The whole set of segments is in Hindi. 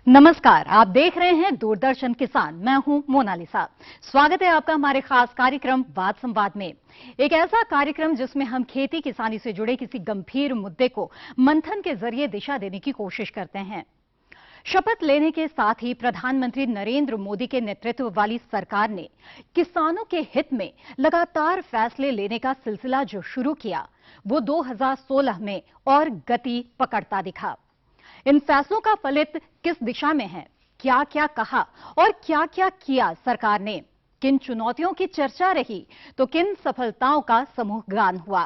नमस्कार, आप देख रहे हैं दूरदर्शन किसान। मैं हूं मोनालिसा। स्वागत है आपका हमारे खास कार्यक्रम वाद संवाद में। एक ऐसा कार्यक्रम जिसमें हम खेती किसानी से जुड़े किसी गंभीर मुद्दे को मंथन के जरिए दिशा देने की कोशिश करते हैं। शपथ लेने के साथ ही प्रधानमंत्री नरेंद्र मोदी के नेतृत्व वाली सरकार ने किसानों के हित में लगातार फैसले लेने का सिलसिला जो शुरू किया, वो 2016 में और गति पकड़ता दिखा। इन फैसलों का फलित किस दिशा में है, क्या क्या कहा और क्या क्या किया सरकार ने, किन चुनौतियों की चर्चा रही तो किन सफलताओं का समूह गान हुआ।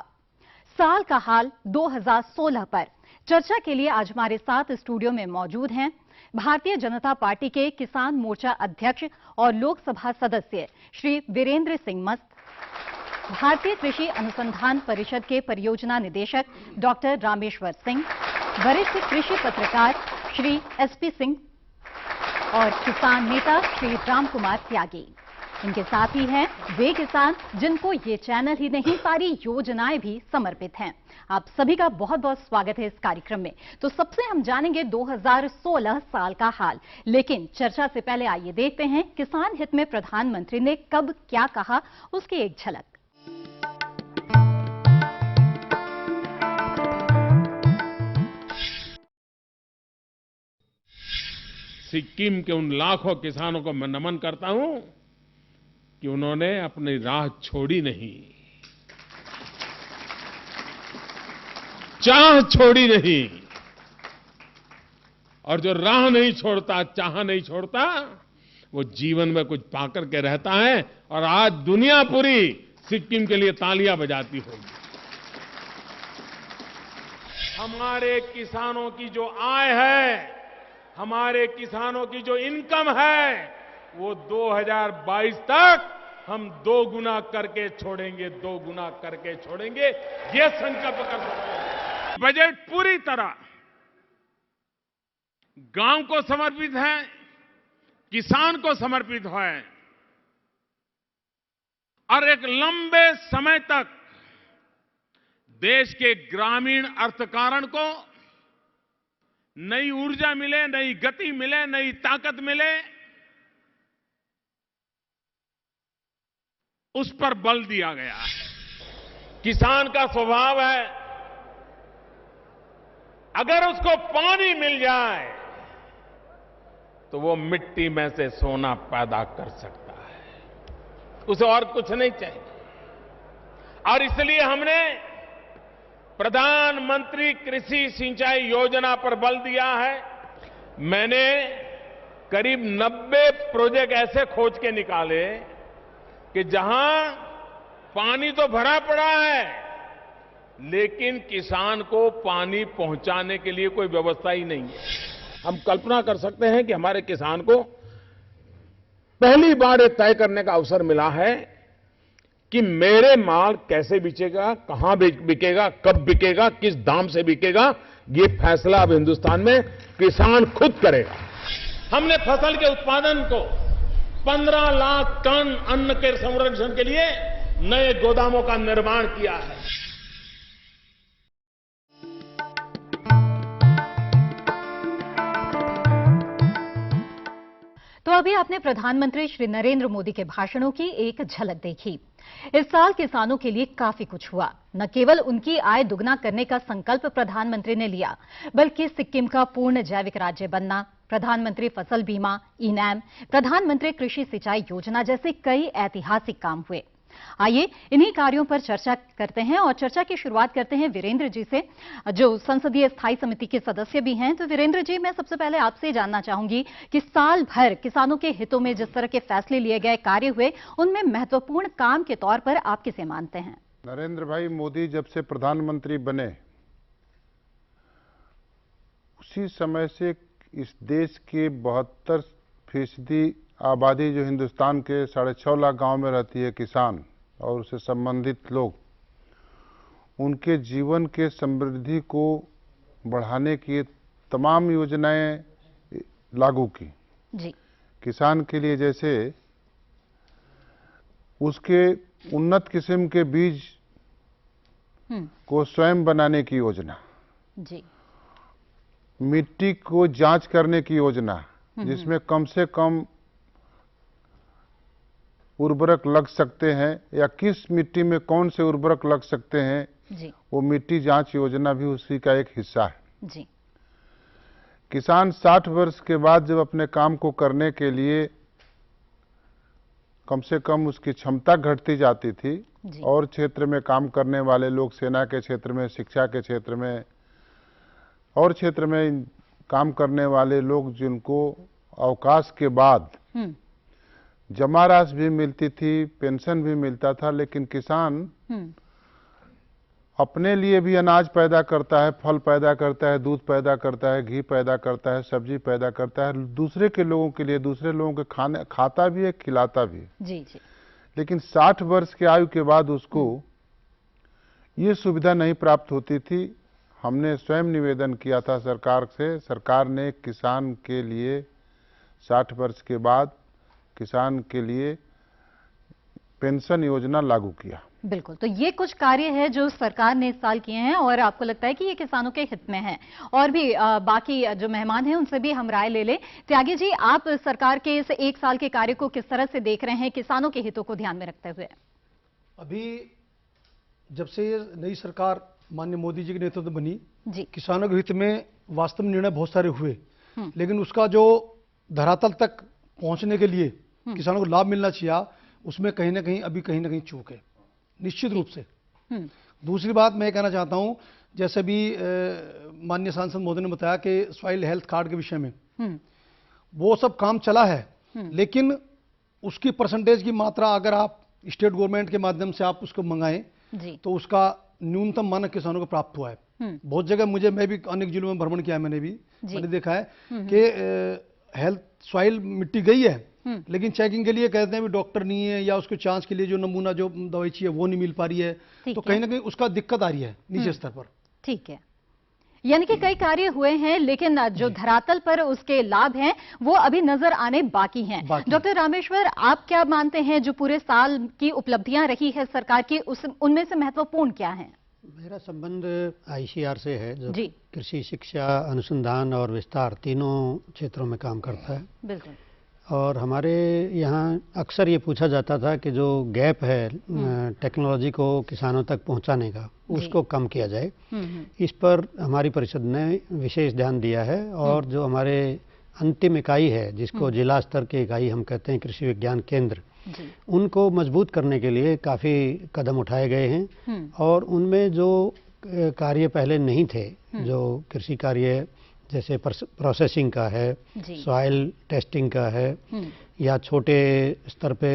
साल का हाल 2016 पर चर्चा के लिए आज हमारे साथ स्टूडियो में मौजूद हैं भारतीय जनता पार्टी के किसान मोर्चा अध्यक्ष और लोकसभा सदस्य श्री वीरेंद्र सिंह मस्त, भारतीय कृषि अनुसंधान परिषद के परियोजना निदेशक डॉक्टर रामेश्वर सिंह, वरिष्ठ कृषि पत्रकार श्री एसपी सिंह और किसान नेता श्री राम कुमार त्यागी। इनके साथ ही हैं वे किसान जिनको ये चैनल ही नहीं, सारी योजनाएं भी समर्पित हैं। आप सभी का बहुत बहुत स्वागत है इस कार्यक्रम में। तो सबसे हम जानेंगे 2016 साल का हाल, लेकिन चर्चा से पहले आइए देखते हैं किसान हित में प्रधानमंत्री ने कब क्या कहा, उसकी एक झलक। सिक्किम के उन लाखों किसानों को मैं नमन करता हूं कि उन्होंने अपनी राह छोड़ी नहीं, चाह छोड़ी नहीं। और जो राह नहीं छोड़ता, चाह नहीं छोड़ता, वो जीवन में कुछ पाकर के रहता है। और आज दुनिया पूरी सिक्किम के लिए तालियां बजाती होगी। हमारे किसानों की जो आय है, हमारे किसानों की जो इनकम है, वो 2022 तक हम 2 गुना करके छोड़ेंगे, 2 गुना करके छोड़ेंगे, ये संकल्प कर सकते हैं। बजट पूरी तरह गांव को समर्पित है, किसान को समर्पित है और एक लंबे समय तक देश के ग्रामीण अर्थकारण को नई ऊर्जा मिले, नई गति मिले, नई ताकत मिले, उस पर बल दिया गया है। किसान का स्वभाव है, अगर उसको पानी मिल जाए तो वो मिट्टी में से सोना पैदा कर सकता है, उसे और कुछ नहीं चाहिए। और इसलिए हमने प्रधानमंत्री कृषि सिंचाई योजना पर बल दिया है। मैंने करीब 90 प्रोजेक्ट ऐसे खोज के निकाले कि जहां पानी तो भरा पड़ा है, लेकिन किसान को पानी पहुंचाने के लिए कोई व्यवस्था ही नहीं है। हम कल्पना कर सकते हैं कि हमारे किसान को पहली बार ये तय करने का अवसर मिला है कि मेरे माल कैसे बिकेगा, कहां बिकेगा, कब बिकेगा, किस दाम से बिकेगा, ये फैसला अब हिंदुस्तान में किसान खुद करेगा। हमने फसल के उत्पादन को 15 लाख टन अन्न के संरक्षण के लिए नए गोदामों का निर्माण किया है। तो अभी आपने प्रधानमंत्री श्री नरेंद्र मोदी के भाषणों की एक झलक देखी। इस साल किसानों के लिए काफी कुछ हुआ। न केवल उनकी आय दुगना करने का संकल्प प्रधानमंत्री ने लिया, बल्कि सिक्किम का पूर्ण जैविक राज्य बनना, प्रधानमंत्री फसल बीमा, इनाम, प्रधानमंत्री कृषि सिंचाई योजना जैसे कई ऐतिहासिक काम हुए। आइए इन्हीं कार्यों पर चर्चा करते हैं और चर्चा की शुरुआत करते हैं वीरेंद्र जी से, जो संसदीय स्थायी समिति के सदस्य भी हैं। तो वीरेंद्र जी, मैं सबसे पहले आपसे जानना चाहूंगी कि साल भर किसानों के हितों में जिस तरह के फैसले लिए गए, कार्य हुए, उनमें महत्वपूर्ण काम के तौर पर आप किसे मानते हैं? नरेंद्र भाई मोदी जब से प्रधानमंत्री बने, उसी समय से इस देश के 72% आबादी जो हिंदुस्तान के 6.5 लाख गांव में रहती है, किसान और उससे संबंधित लोग, उनके जीवन के समृद्धि को बढ़ाने की तमाम योजनाएं लागू की जी। किसान के लिए, जैसे उसके उन्नत किस्म के बीज को स्वयं बनाने की योजना जी, मिट्टी को जांच करने की योजना, जिसमें कम से कम उर्वरक लग सकते हैं या किस मिट्टी में कौन से उर्वरक लग सकते हैं जी। वो मिट्टी जांच योजना भी उसी का एक हिस्सा है। जी। किसान 60 वर्ष के बाद जब अपने काम को करने के लिए कम से कम उसकी क्षमता घटती जाती थी और क्षेत्र में काम करने वाले लोग, सेना के क्षेत्र में, शिक्षा के क्षेत्र में और क्षेत्र में काम करने वाले लोग, जिनको अवकाश के बाद जमा राशि भी मिलती थी, पेंशन भी मिलता था, लेकिन किसान अपने लिए भी अनाज पैदा करता है, फल पैदा करता है, दूध पैदा करता है, घी पैदा करता है, सब्जी पैदा करता है, दूसरे के लोगों के लिए, दूसरे लोगों के खाने खाता भी है, खिलाता भी है। जी जी। लेकिन 60 वर्ष की आयु के बाद उसको ये सुविधा नहीं प्राप्त होती थी। हमने स्वयं निवेदन किया था सरकार से, सरकार ने किसान के लिए 60 वर्ष के बाद किसान के लिए पेंशन योजना लागू किया। बिल्कुल, तो ये कुछ कार्य है जो सरकार ने इस साल किए हैं और आपको लगता है कि ये किसानों के हित में है। और भी बाकी जो मेहमान हैं उनसे भी हम राय ले लें। त्यागी जी, आप सरकार के इस 1 साल के कार्य को किस तरह से देख रहे हैं किसानों के हितों को ध्यान में रखते हुए? अभी जब से ये नई सरकार माननीय मोदी जी के नेतृत्व में बनी जी, किसानों के हित में वास्तव में निर्णय बहुत सारे हुए, लेकिन उसका जो धरातल तक पहुंचने के लिए किसानों को लाभ मिलना चाहिए, उसमें कहीं ना कहीं चूक है, निश्चित रूप से। दूसरी बात मैं कहना चाहता हूं, जैसे भी माननीय सांसद महोदय ने बताया कि सॉइल हेल्थ कार्ड के विषय में वो सब काम चला है, लेकिन उसकी परसेंटेज की मात्रा अगर आप स्टेट गवर्नमेंट के माध्यम से आप उसको मंगाएं तो उसका न्यूनतम मानक किसानों को प्राप्त हुआ है। बहुत जगह मैं भी अनेक जिलों में भ्रमण किया है, मैंने देखा है कि हेल्थ सॉइल मिट्टी गई है, लेकिन चेकिंग के लिए कहते हैं भी डॉक्टर नहीं है या उसके जांच के लिए जो नमूना जो दवाई चाहिए वो नहीं मिल पा रही है, तो कहीं ना कहीं उसका दिक्कत आ रही है निजी स्तर पर। ठीक है, यानी कि कई कार्य हुए हैं लेकिन जो धरातल पर उसके लाभ हैं वो अभी नजर आने बाकी हैं। डॉक्टर रामेश्वर, आप क्या मानते हैं जो पूरे साल की उपलब्धियां रही है सरकार की, उनमें से महत्वपूर्ण क्या है? मेरा संबंध आईसीआर से है, जो कृषि, शिक्षा, अनुसंधान और विस्तार तीनों क्षेत्रों में काम करता है। बिल्कुल। और हमारे यहाँ अक्सर ये पूछा जाता था कि जो गैप है टेक्नोलॉजी को किसानों तक पहुंचाने का, उसको कम किया जाए। इस पर हमारी परिषद ने विशेष ध्यान दिया है और जो हमारे अंतिम इकाई है, जिसको जिला स्तर की इकाई हम कहते हैं, कृषि विज्ञान केंद्र, उनको मजबूत करने के लिए काफ़ी कदम उठाए गए हैं। और उनमें जो कार्य पहले नहीं थे, जो कृषि कार्य जैसे प्रोसेसिंग का है, सॉइल टेस्टिंग का है, या छोटे स्तर पे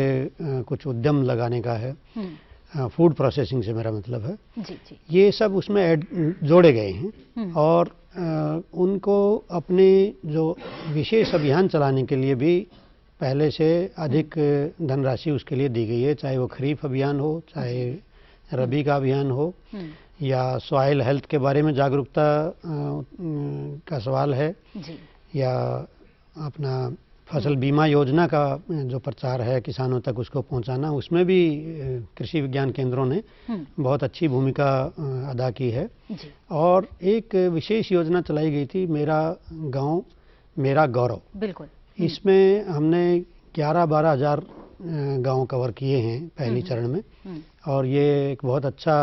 कुछ उद्यम लगाने का है, फूड प्रोसेसिंग से मेरा मतलब है, ये सब उसमें जोड़े गए हैं। और उनको अपने जो विशेष अभियान चलाने के लिए भी पहले से अधिक धनराशि उसके लिए दी गई है, चाहे वो खरीफ अभियान हो, चाहे रबी का अभियान हो, या सॉइल हेल्थ के बारे में जागरूकता का सवाल है, या अपना फसल बीमा योजना का जो प्रचार है किसानों तक उसको पहुंचाना, उसमें भी कृषि विज्ञान केंद्रों ने बहुत अच्छी भूमिका अदा की है। और एक विशेष योजना चलाई गई थी, मेरा गांव मेरा गौरव। बिल्कुल। इसमें हमने 11-12 हज़ार गांव कवर किए हैं पहली चरण में, और ये एक बहुत अच्छा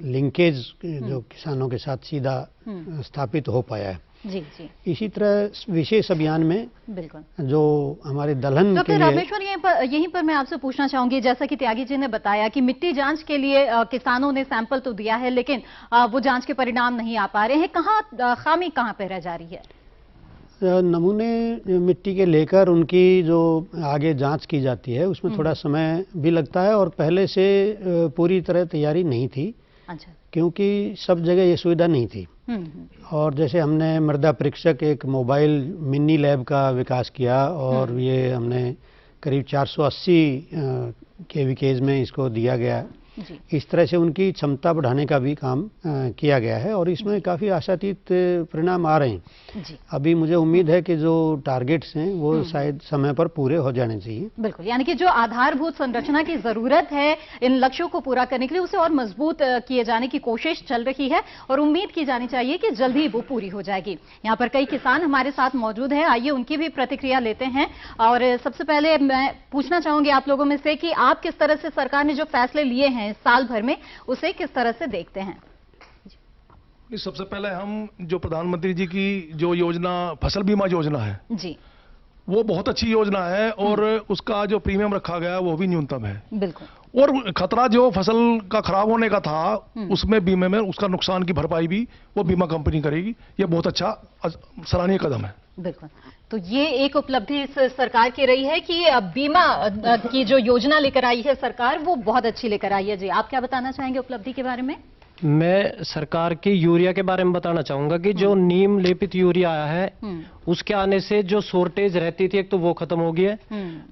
लिंकेज जो किसानों के साथ सीधा स्थापित हो पाया है। जी जी। इसी तरह विशेष अभियान में बिल्कुल जो हमारे दलहन के लिए, रामेश्वर, यहीं पर मैं आपसे पूछना चाहूंगी, जैसा कि त्यागी जी ने बताया कि मिट्टी जांच के लिए किसानों ने सैंपल तो दिया है, लेकिन वो जांच के परिणाम नहीं आ पा रहे हैं। कहाँ खामी कहाँ पे रह जा रही है? नमूने मिट्टी के लेकर उनकी जो आगे जांच की जाती है उसमें थोड़ा समय भी लगता है, और पहले से पूरी तरह तैयारी नहीं थी। अच्छा। क्योंकि सब जगह ये सुविधा नहीं थी। और जैसे हमने मृदा परीक्षक एक मोबाइल मिनी लैब का विकास किया, और ये हमने करीब 480 KVKs में इसको दिया गया, जी। इस तरह से उनकी क्षमता बढ़ाने का भी काम किया गया है और इसमें काफ़ी आशातीत परिणाम आ रहे हैं। जी। अभी मुझे उम्मीद है कि जो टारगेट्स हैं वो शायद समय पर पूरे हो जाने चाहिए। बिल्कुल, यानी कि जो आधारभूत संरचना की जरूरत है इन लक्ष्यों को पूरा करने के लिए, उसे और मजबूत किए जाने की कोशिश चल रही है और उम्मीद की जानी चाहिए कि जल्द ही वो पूरी हो जाएगी। यहाँ पर कई किसान हमारे साथ मौजूद हैं, आइए उनकी भी प्रतिक्रिया लेते हैं। और सबसे पहले मैं पूछना चाहूंगी आप लोगों में से कि आप किस तरह से सरकार ने जो फैसले लिए हैं इस साल भर में, उसे किस तरह से देखते हैं? सबसे पहले हम जो प्रधानमंत्री जी की जो योजना फसल बीमा योजना है जी, वो बहुत अच्छी योजना है और उसका जो प्रीमियम रखा गया है वो भी न्यूनतम है। बिल्कुल। और खतरा जो फसल का खराब होने का था उसमें बीमे में उसका नुकसान की भरपाई भी वो बीमा कंपनी करेगी। ये बहुत अच्छा सराहनीय कदम है। बिल्कुल, तो ये एक उपलब्धि इस सरकार की रही है कि बीमा की जो योजना लेकर आई है सरकार, वो बहुत अच्छी लेकर आई है। जी, आप क्या बताना चाहेंगे उपलब्धि के बारे में? मैं सरकार की यूरिया के बारे में बताना चाहूंगा कि जो नीम लेपित यूरिया आया है उसके आने से जो शॉर्टेज रहती थी एक तो वो खत्म हो गई है।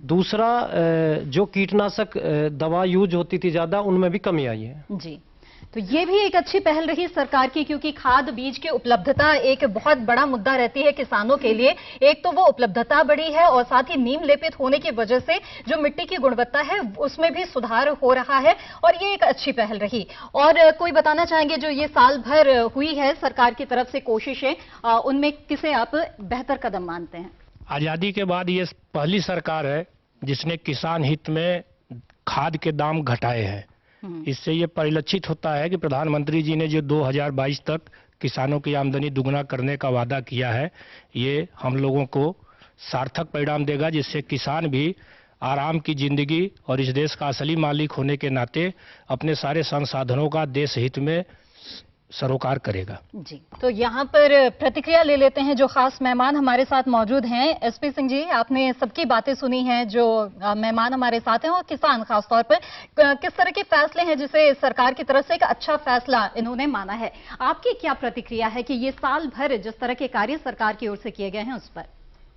दूसरा, जो कीटनाशक दवा यूज होती थी ज्यादा, उनमें भी कमी आई है। जी, तो ये भी एक अच्छी पहल रही सरकार की, क्योंकि खाद बीज की उपलब्धता एक बहुत बड़ा मुद्दा रहती है किसानों के लिए। एक तो वो उपलब्धता बढ़ी है और साथ ही नीम लेपित होने की वजह से जो मिट्टी की गुणवत्ता है उसमें भी सुधार हो रहा है और ये एक अच्छी पहल रही। और कोई बताना चाहेंगे जो ये साल भर हुई है सरकार की तरफ से कोशिशें, उनमें किसे आप बेहतर कदम मानते हैं? आजादी के बाद ये पहली सरकार है जिसने किसान हित में खाद के दाम घटाए हैं। इससे ये परिलक्षित होता है कि प्रधानमंत्री जी ने जो 2022 तक किसानों की आमदनी दुगना करने का वादा किया है, ये हम लोगों को सार्थक परिणाम देगा, जिससे किसान भी आराम की जिंदगी और इस देश का असली मालिक होने के नाते अपने सारे संसाधनों का देश हित में सरोकार करेगा। जी, तो यहाँ पर प्रतिक्रिया ले लेते हैं जो खास मेहमान हमारे साथ मौजूद हैं। एसपी सिंह जी, आपने सबकी बातें सुनी हैं जो मेहमान हमारे साथ हैं और किसान खासतौर पर किस तरह के फैसले हैं जिसे सरकार की तरफ से एक अच्छा फैसला इन्होंने माना है। आपकी क्या प्रतिक्रिया है कि ये साल भर जिस तरह के कार्य सरकार की ओर से किए गए हैं उस पर?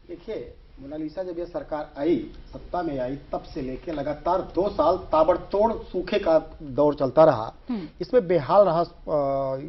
देखिए मोनालिसा, जब ये सरकार आई, सत्ता में आई, तब से लेके लगातार 2 साल ताबड़तोड़ सूखे का दौर चलता रहा। इसमें बेहाल रहा,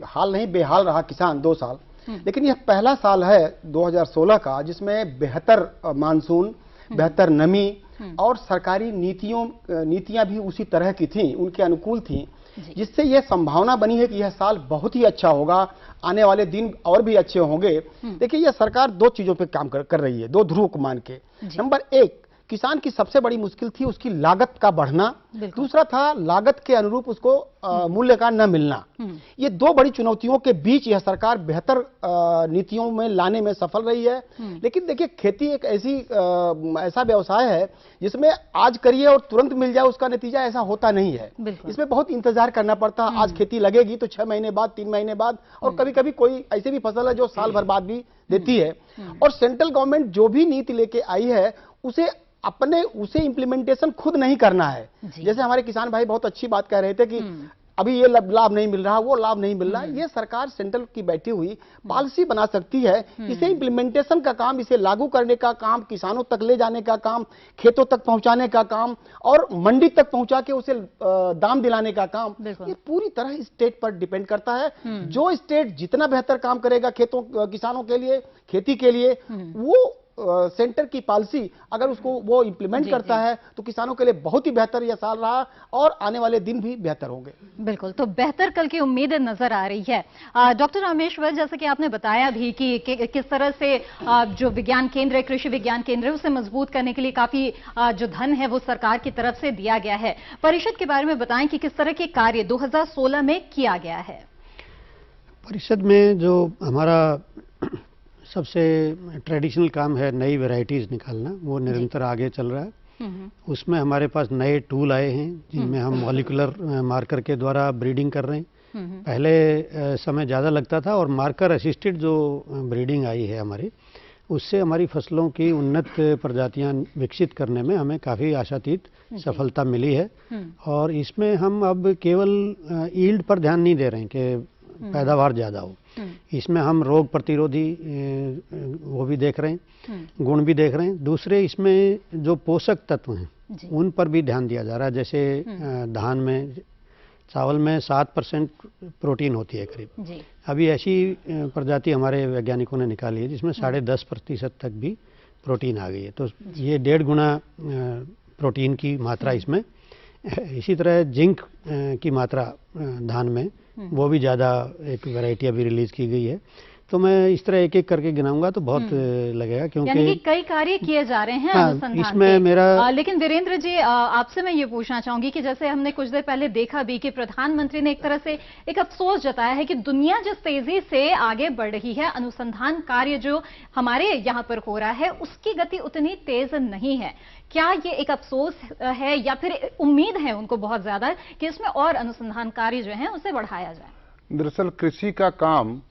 हाल नहीं बेहाल रहा किसान 2 साल। लेकिन यह पहला साल है 2016 का जिसमें बेहतर मानसून, बेहतर नमी और सरकारी नीतियां भी उसी तरह की थीं, उनके अनुकूल थीं, जिससे यह संभावना बनी है कि यह साल बहुत ही अच्छा होगा, आने वाले दिन और भी अच्छे होंगे। देखिए, यह सरकार 2 चीजों पे काम कर रही है, 2 ध्रुव को मान के। नंबर 1, किसान की सबसे बड़ी मुश्किल थी उसकी लागत का बढ़ना, दूसरा था लागत के अनुरूप उसको मूल्य का न मिलना। ये 2 बड़ी चुनौतियों के बीच यह सरकार बेहतर नीतियों में लाने में सफल रही है। लेकिन देखिए, खेती एक ऐसा व्यवसाय है जिसमें आज करिए और तुरंत मिल जाए उसका नतीजा, ऐसा होता नहीं है। इसमें बहुत इंतजार करना पड़ता है। आज खेती लगेगी तो 6 महीने बाद, 3 महीने बाद, और कभी कभी कोई ऐसी भी फसल है जो साल भर बाद भी देती है। और सेंट्रल गवर्नमेंट जो भी नीति लेके आई है उसे इम्प्लीमेंटेशन खुद नहीं करना है। जैसे हमारे किसान भाई बहुत अच्छी बात कह रहे थे कि अभी ये लाभ नहीं मिल रहा, वो लाभ नहीं मिल रहा। ये सरकार सेंट्रल की बैठी हुई पॉलिसी बना सकती है, इसे इम्प्लीमेंटेशन का काम, इसे लागू करने का काम, किसानों तक ले जाने का काम, खेतों तक पहुंचाने का काम और मंडी तक पहुंचा के उसे दाम दिलाने का काम, ये पूरी तरह स्टेट पर डिपेंड करता है। जो स्टेट जितना बेहतर काम करेगा किसानों के लिए, खेती के लिए, वो सेंटर की पॉलिसी अगर उसको वो इंप्लीमेंट करता है तो किसानों के लिए बहुत ही बेहतर यह साल रहा और आने वाले दिन भी बेहतर होंगे। बिल्कुल, तो बेहतर कल की उम्मीद नजर आ रही है। डॉक्टर रामेश्वर, जैसे कि आपने बताया भी कि किस तरह से जो विज्ञान केंद्र है, कृषि विज्ञान केंद्र है, उसे मजबूत करने के लिए काफी जो धन है वो सरकार की तरफ से दिया गया है। परिषद के बारे में बताएं कि किस तरह के कार्य 2016 में किया गया है। परिषद में जो हमारा सबसे ट्रेडिशनल काम है नई वैरायटीज निकालना, वो निरंतर आगे चल रहा है। उसमें हमारे पास नए टूल आए हैं जिनमें हम मॉलिक्यूलर मार्कर के द्वारा ब्रीडिंग कर रहे हैं। पहले समय ज़्यादा लगता था और मार्कर असिस्टेड जो ब्रीडिंग आई है हमारी, उससे हमारी फसलों की उन्नत प्रजातियां विकसित करने में हमें काफ़ी आशातीत सफलता मिली है। और इसमें हम अब केवल यील्ड पर ध्यान नहीं दे रहे हैं कि पैदावार ज़्यादा हो, इसमें हम रोग प्रतिरोधी वो भी देख रहे हैं, गुण भी देख रहे हैं। दूसरे इसमें जो पोषक तत्व हैं उन पर भी ध्यान दिया जा रहा है। जैसे धान में चावल में 7% प्रोटीन होती है करीब। जी। अभी ऐसी प्रजाति हमारे वैज्ञानिकों ने निकाली है जिसमें 10.5% तक भी प्रोटीन आ गई है। तो ये 1.5 गुना प्रोटीन की मात्रा इसमें। इसी तरह जिंक की मात्रा धान में वो भी ज़्यादा एक वैरायटी अभी रिलीज की गई है। तो मैं इस तरह एक एक करके गिनाऊंगा तो बहुत लगेगा, क्योंकि यानी कि कई कार्य किए जा रहे हैं अनुसंधान इसमें मेरा लेकिन वीरेंद्र जी आपसे मैं ये पूछना चाहूंगी कि जैसे हमने कुछ देर पहले देखा भी कि प्रधानमंत्री ने एक तरह से एक अफसोस जताया है कि दुनिया जिस तेजी से आगे बढ़ रही है, अनुसंधान कार्य जो हमारे यहाँ पर हो रहा है उसकी गति उतनी तेज नहीं है। क्या ये एक अफसोस है या फिर उम्मीद है उनको बहुत ज्यादा कि इसमें और अनुसंधान कार्य जो है उसे बढ़ाया जाए? दरअसल कृषि का काम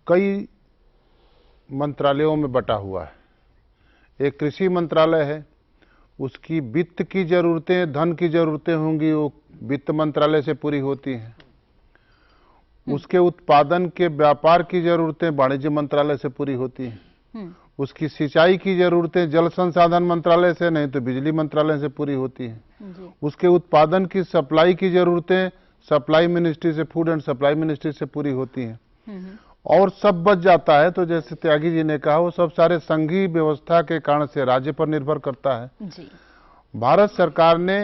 कई मंत्रालयों में बटा हुआ है। एक कृषि मंत्रालय है, उसकी वित्त की जरूरतें, धन की जरूरतें होंगी, वो वित्त मंत्रालय से पूरी होती हैं। उसके उत्पादन के व्यापार की जरूरतें वाणिज्य मंत्रालय से पूरी होती हैं। उसकी सिंचाई की जरूरतें जल संसाधन मंत्रालय से, नहीं तो बिजली मंत्रालय से पूरी होती हैं। उसके उत्पादन की सप्लाई की जरूरतें सप्लाई मिनिस्ट्री से, फूड एंड सप्लाई मिनिस्ट्री से पूरी होती हैं। और सब बच जाता है तो जैसे त्यागी जी ने कहा, वो सब सारे संघीय व्यवस्था के कारण से राज्य पर निर्भर करता है। जी। भारत सरकार ने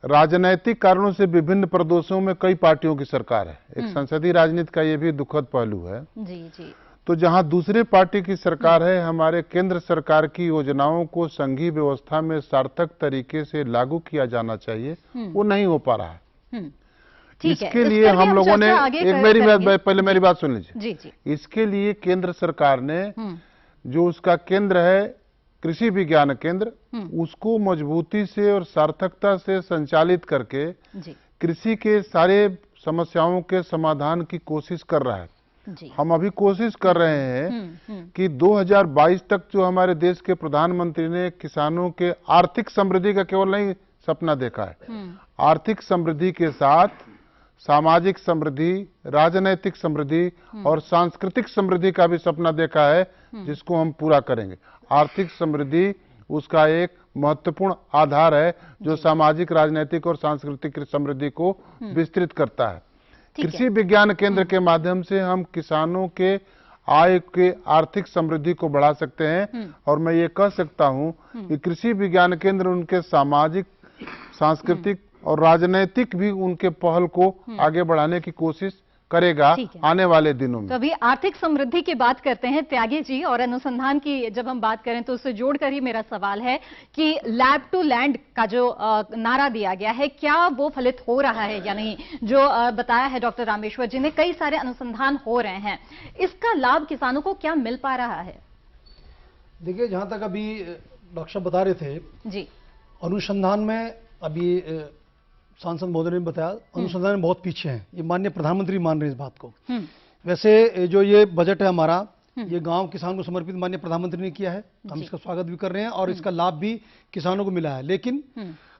राजनैतिक कारणों से विभिन्न प्रदेशों में कई पार्टियों की सरकार है। एक संसदीय राजनीति का ये भी दुखद पहलू है। जी जी। तो जहां दूसरे पार्टी की सरकार है, हमारे केंद्र सरकार की योजनाओं को संघीय व्यवस्था में सार्थक तरीके से लागू किया जाना चाहिए, वो नहीं हो पा रहा है। इसके लिए हम लोगों ने पहले मेरी बात सुन लीजिए। जी जी। इसके लिए केंद्र सरकार ने जो उसका केंद्र है कृषि विज्ञान केंद्र, उसको मजबूती से और सार्थकता से संचालित करके कृषि के सारे समस्याओं के समाधान की कोशिश कर रहा है। हम अभी कोशिश कर रहे हैं कि 2022 तक जो हमारे देश के प्रधानमंत्री ने किसानों के आर्थिक समृद्धि का केवल नहीं सपना देखा है, आर्थिक समृद्धि के साथ सामाजिक समृद्धि, राजनैतिक समृद्धि और सांस्कृतिक समृद्धि का भी सपना देखा है, जिसको हम पूरा करेंगे। आर्थिक समृद्धि उसका एक महत्वपूर्ण आधार है जो सामाजिक, राजनैतिक और सांस्कृतिक समृद्धि को विस्तृत करता है। कृषि विज्ञान केंद्र के माध्यम से हम किसानों के आय के आर्थिक समृद्धि को बढ़ा सकते हैं। और मैं ये कह सकता हूं कि कृषि विज्ञान केंद्र उनके सामाजिक, सांस्कृतिक और राजनैतिक भी उनके पहल को आगे बढ़ाने की कोशिश करेगा आने वाले दिनों में। तो अभी आर्थिक समृद्धि की बात करते हैं त्यागी जी, और अनुसंधान की जब हम बात करें तो उससे जोड़कर ही मेरा सवाल है कि लैब टू लैंड का जो नारा दिया गया है, क्या वो फलित हो रहा है या नहीं? जो बताया है डॉक्टर रामेश्वर जी ने, कई सारे अनुसंधान हो रहे हैं, इसका लाभ किसानों को क्या मिल पा रहा है? देखिए, जहां तक अभी डॉक्टर साहब बता रहे थे जी, अनुसंधान में अभी सांसद महोदय ने बताया अनुसंधान में बहुत पीछे हैं। ये माननीय प्रधानमंत्री मान रहे हैं इस बात को। वैसे जो ये बजट है हमारा, ये गांव किसान को समर्पित माननीय प्रधानमंत्री ने किया है, हम इसका स्वागत भी कर रहे हैं और इसका लाभ भी किसानों को मिला है। लेकिन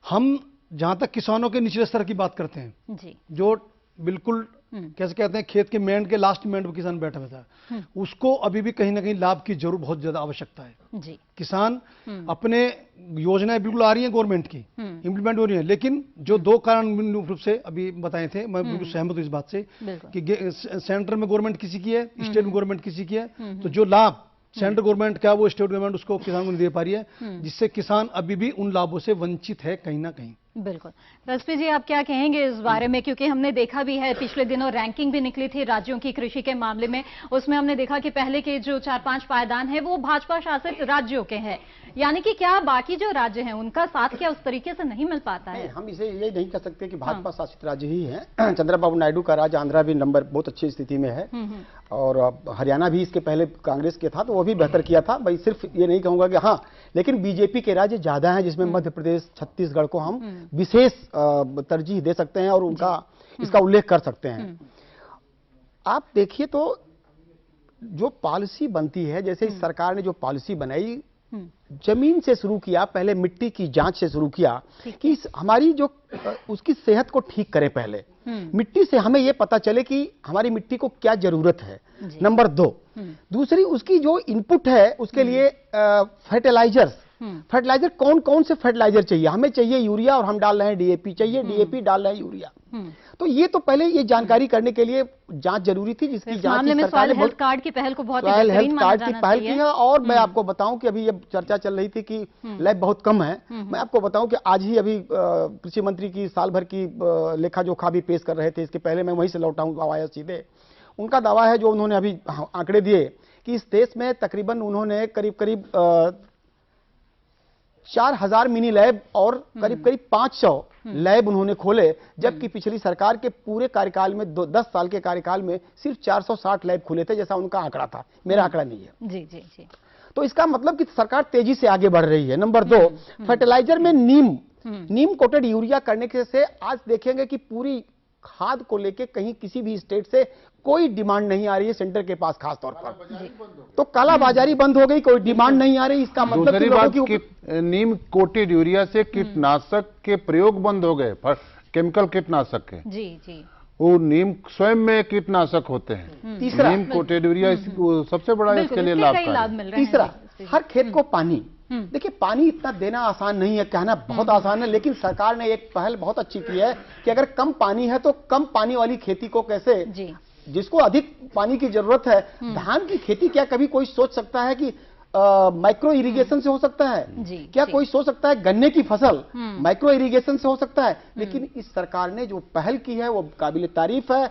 हम जहां तक किसानों के निचले स्तर की बात करते हैं, जो बिल्कुल कैसे कहते हैं खेत के मेंढ के लास्ट मेंढ पर किसान बैठा हुआ था, उसको अभी भी कहीं ना कहीं लाभ की जरूर बहुत ज्यादा आवश्यकता है। जी। किसान अपने योजनाएं बिल्कुल आ रही हैं गवर्नमेंट की, इंप्लीमेंट हो रही है, लेकिन जो दो कारण रूप से अभी बताए थे, मैं बिल्कुल सहमत हूं इस बात से कि सेंटर में गवर्नमेंट किसी की है, स्टेट में गवर्नमेंट किसी की है, तो जो लाभ सेंट्रल गवर्नमेंट का वो स्टेट गवर्नमेंट उसको किसान को नहीं दे पा रही है, जिससे किसान अभी भी उन लाभों से वंचित है कहीं ना कहीं। बिल्कुल। एसपी जी, आप क्या कहेंगे इस बारे में? क्योंकि हमने देखा भी है, पिछले दिनों रैंकिंग भी निकली थी राज्यों की कृषि के मामले में, उसमें हमने देखा कि पहले के जो 4-5 पायदान है वो भाजपा शासित राज्यों के हैं, यानी कि क्या बाकी जो राज्य हैं उनका साथ क्या उस तरीके से नहीं मिल पाता है? हम इसे ये नहीं कह सकते कि भाजपा शासित राज्य ही है। चंद्रबाबू नायडू का राज्य आंध्रा भी नंबर बहुत अच्छी स्थिति में है, और हरियाणा भी इसके पहले कांग्रेस के था तो वो भी बेहतर किया था। भाई सिर्फ ये नहीं कहूंगा कि हाँ, लेकिन बीजेपी के राज्य ज्यादा हैं, जिसमें मध्य प्रदेश, छत्तीसगढ़ को हम विशेष तरजीह दे सकते हैं और उनका इसका उल्लेख कर सकते हैं। आप देखिए तो जो पॉलिसी बनती है, जैसे इस सरकार ने जो पॉलिसी बनाई, जमीन से शुरू किया, पहले मिट्टी की जांच से शुरू किया कि हमारी जो उसकी सेहत को ठीक करें। पहले मिट्टी से हमें यह पता चले कि हमारी मिट्टी को क्या जरूरत है, नंबर 2। दूसरी, उसकी जो इनपुट है उसके लिए फर्टिलाइजर्स, फर्टिलाइजर कौन कौन से फर्टिलाइजर चाहिए, हमें चाहिए यूरिया और हम डाल रहे हैं डीएपी, चाहिए डीएपी डाल रहे हैं यूरिया। तो ये तो पहले ये जानकारी करने के लिए जांच जरूरी थी, जिसकी जांच मामले में सॉइल हेल्थ कार्ड की पहल को बहुत ही बेहतरीन माना जाना चाहिए। पहल की है। और मैं आपको बताऊं कि अभी ये चर्चा चल रही थी कि लैब बहुत कम है, मैं आपको बताऊं कि आज ही अभी कृषि मंत्री की साल भर की लेखा जोखा भी पेश कर रहे थे, इसके पहले मैं वहीं से लौटा हूं आया सीधे। उनका दावा है जो उन्होंने अभी आंकड़े दिए कि इस देश में तकरीबन उन्होंने करीब करीब 4000 मिनी लैब और करीब करीब 500 लैब उन्होंने खोले, जबकि पिछली सरकार के पूरे कार्यकाल में 10 साल के कार्यकाल में सिर्फ 460 लैब खुले थे, जैसा उनका आंकड़ा था, मेरा आंकड़ा नहीं है। जी जी जी। तो इसका मतलब कि सरकार तेजी से आगे बढ़ रही है। नंबर 2, फर्टिलाइजर में नीम कोटेड यूरिया करने के से आज देखेंगे कि पूरी खाद को लेके कहीं किसी भी स्टेट से कोई डिमांड नहीं आ रही है सेंटर के पास, खास तौर पर। तो काला बाजारी बंद हो गई, कोई डिमांड नहीं आ रही। इसका मतलब दूसरी बात, नीम कोटेड यूरिया से कीटनाशक के प्रयोग बंद हो गए, केमिकल कीटनाशक के। जी जी। वो नीम स्वयं में कीटनाशक होते हैं। तीसरा, नीम कोटेड यूरिया सबसे बड़ा इसके लिए लाभकारी। तीसरा, हर खेत को पानी। देखिए, पानी इतना देना आसान नहीं है, कहना बहुत आसान है, लेकिन सरकार ने एक पहल बहुत अच्छी की है कि अगर कम पानी है तो कम पानी वाली खेती को कैसे, जिसको अधिक पानी की जरूरत है, धान की खेती, क्या कभी कोई सोच सकता है कि माइक्रो इरिगेशन से हो सकता है? क्या कोई सोच सकता है गन्ने की फसल माइक्रो इरिगेशन से हो सकता है? लेकिन इस सरकार ने जो पहल की है वो काबिल तारीफ है।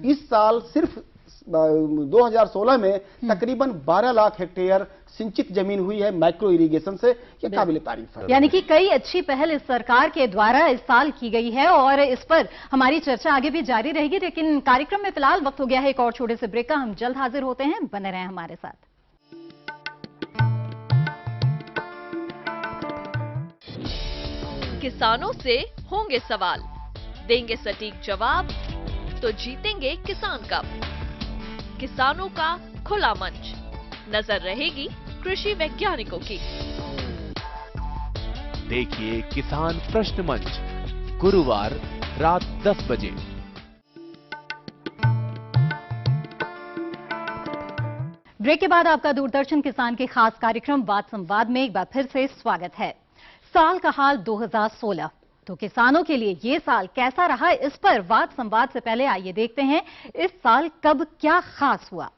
इस साल सिर्फ 2016 में तकरीबन 12 लाख हेक्टेयर सिंचित जमीन हुई है माइक्रो इरिगेशन से, यह काबिल तारीफ है। यानी कि कई अच्छी पहल इस सरकार के द्वारा इस साल की गई है और इस पर हमारी चर्चा आगे भी जारी रहेगी। लेकिन कार्यक्रम में फिलहाल वक्त हो गया है एक और छोटे से ब्रेक का, हम जल्द हाजिर होते हैं, बने रहें हमारे साथ। किसानों से होंगे सवाल, देंगे सटीक जवाब, तो जीतेंगे किसान कप। किसानों का खुला मंच, नजर रहेगी कृषि वैज्ञानिकों की। देखिए किसान प्रश्न मंच, गुरुवार रात 10 बजे। ब्रेक के बाद आपका दूरदर्शन किसान के खास कार्यक्रम वाद संवाद में एक बार फिर से स्वागत है। साल का हाल 2016, तो किसानों के लिए ये साल कैसा रहा, इस पर वाद संवाद से पहले आइए देखते हैं इस साल कब क्या खास हुआ।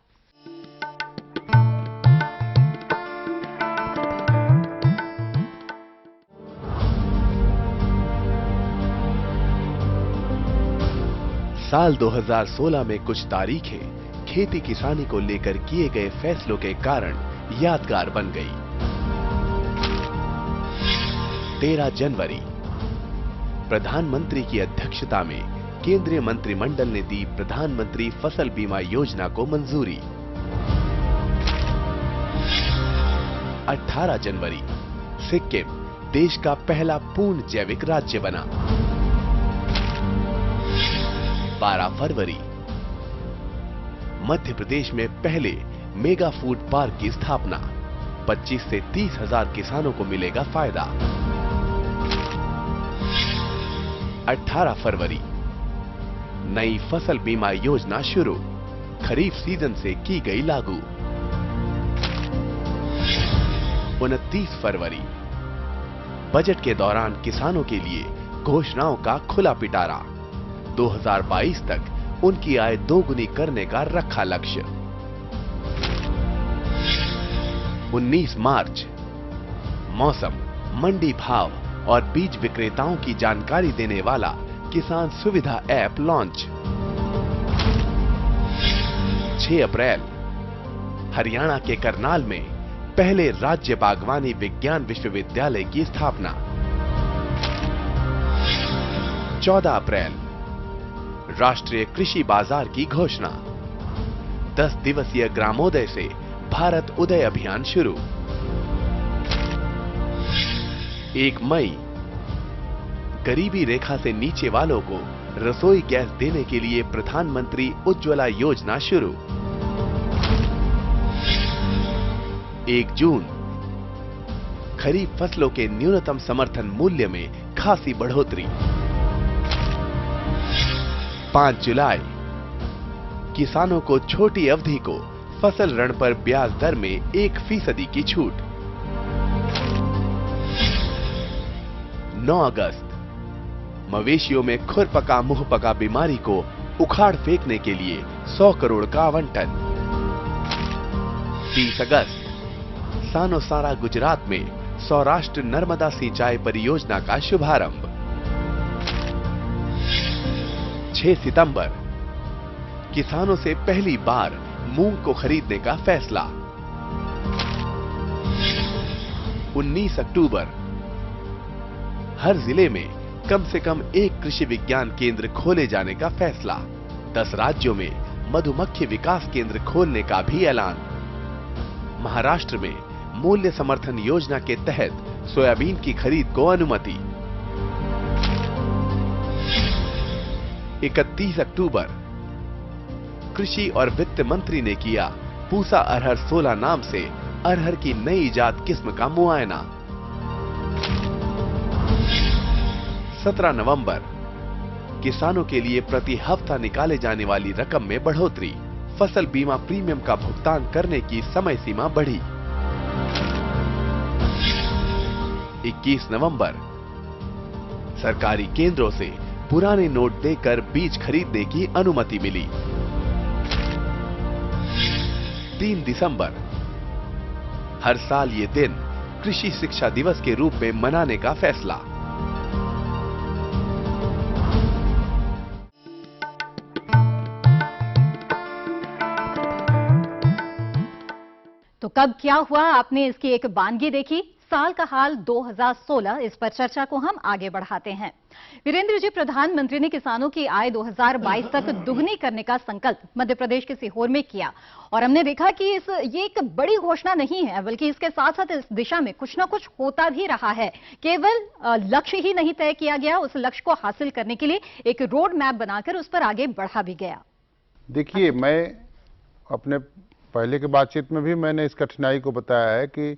साल 2016 में कुछ तारीखें खेती किसानी को लेकर किए गए फैसलों के कारण यादगार बन गई। 13 जनवरी, प्रधानमंत्री की अध्यक्षता में केंद्रीय मंत्रिमंडल ने दी प्रधानमंत्री फसल बीमा योजना को मंजूरी। 18 जनवरी, सिक्किम देश का पहला पूर्ण जैविक राज्य बना। 12 फरवरी, मध्य प्रदेश में पहले मेगा फूड पार्क की स्थापना, 25 से 30 हजार किसानों को मिलेगा फायदा। 18 फरवरी, नई फसल बीमा योजना शुरू, खरीफ सीजन से की गई लागू। 29 फरवरी, बजट के दौरान किसानों के लिए घोषणाओं का खुला पिटारा, 2022 तक उनकी आय दोगुनी करने का रखा लक्ष्य। 19 मार्च, मौसम, मंडी भाव और बीज विक्रेताओं की जानकारी देने वाला किसान सुविधा ऐप लॉन्च। 6 अप्रैल, हरियाणा के करनाल में पहले राज्य बागवानी विज्ञान विश्वविद्यालय की स्थापना। 14 अप्रैल, राष्ट्रीय कृषि बाजार की घोषणा, 10 दिवसीय ग्रामोदय से भारत उदय अभियान शुरू। 1 मई, गरीबी रेखा से नीचे वालों को रसोई गैस देने के लिए प्रधानमंत्री उज्ज्वला योजना शुरू। 1 जून, खरीफ फसलों के न्यूनतम समर्थन मूल्य में खासी बढ़ोतरी। 5 जुलाई, किसानों को छोटी अवधि को फसल ऋण पर ब्याज दर में 1% की छूट। 9 अगस्त मवेशियों में खुरपका मुंहपका बीमारी को उखाड़ फेंकने के लिए 100 करोड़ का आवंटन। 30 अगस्त सानोसारा गुजरात में सौराष्ट्र नर्मदा सिंचाई परियोजना का शुभारंभ। 6 सितंबर किसानों से पहली बार मूंग को खरीदने का फैसला। 19 अक्टूबर हर जिले में कम से कम एक कृषि विज्ञान केंद्र खोले जाने का फैसला। 10 राज्यों में मधुमक्खी विकास केंद्र खोलने का भी ऐलान। महाराष्ट्र में मूल्य समर्थन योजना के तहत सोयाबीन की खरीद को अनुमति। 31 अक्टूबर कृषि और वित्त मंत्री ने किया पूसा अरहर 16 नाम से अरहर की नई इजाद किस्म का मुआयना। 17 नवंबर किसानों के लिए प्रति हफ्ता निकाले जाने वाली रकम में बढ़ोतरी। फसल बीमा प्रीमियम का भुगतान करने की समय सीमा बढ़ी। 21 नवंबर सरकारी केंद्रों से पुराने नोट देकर बीज खरीदने की अनुमति मिली। 3 दिसंबर हर साल ये दिन कृषि शिक्षा दिवस के रूप में मनाने का फैसला। तो कब क्या हुआ, आपने इसकी एक वानगी देखी। साल का हाल 2016, इस पर चर्चा को हम आगे बढ़ाते हैं। वीरेंद्र जी, प्रधानमंत्री ने किसानों की आय 2022 तक दुगनी करने का संकल्प मध्य प्रदेश के सीहोर में किया और हमने देखा कि ये एक बड़ी घोषणा नहीं है, बल्कि इसके साथ साथ इस दिशा में कुछ ना कुछ होता भी रहा है। केवल लक्ष्य ही नहीं तय किया गया, उस लक्ष्य को हासिल करने के लिए एक रोड मैप बनाकर उस पर आगे बढ़ा भी गया। देखिए, मैं अपने पहले की बातचीत में भी मैंने इस कठिनाई को बताया है कि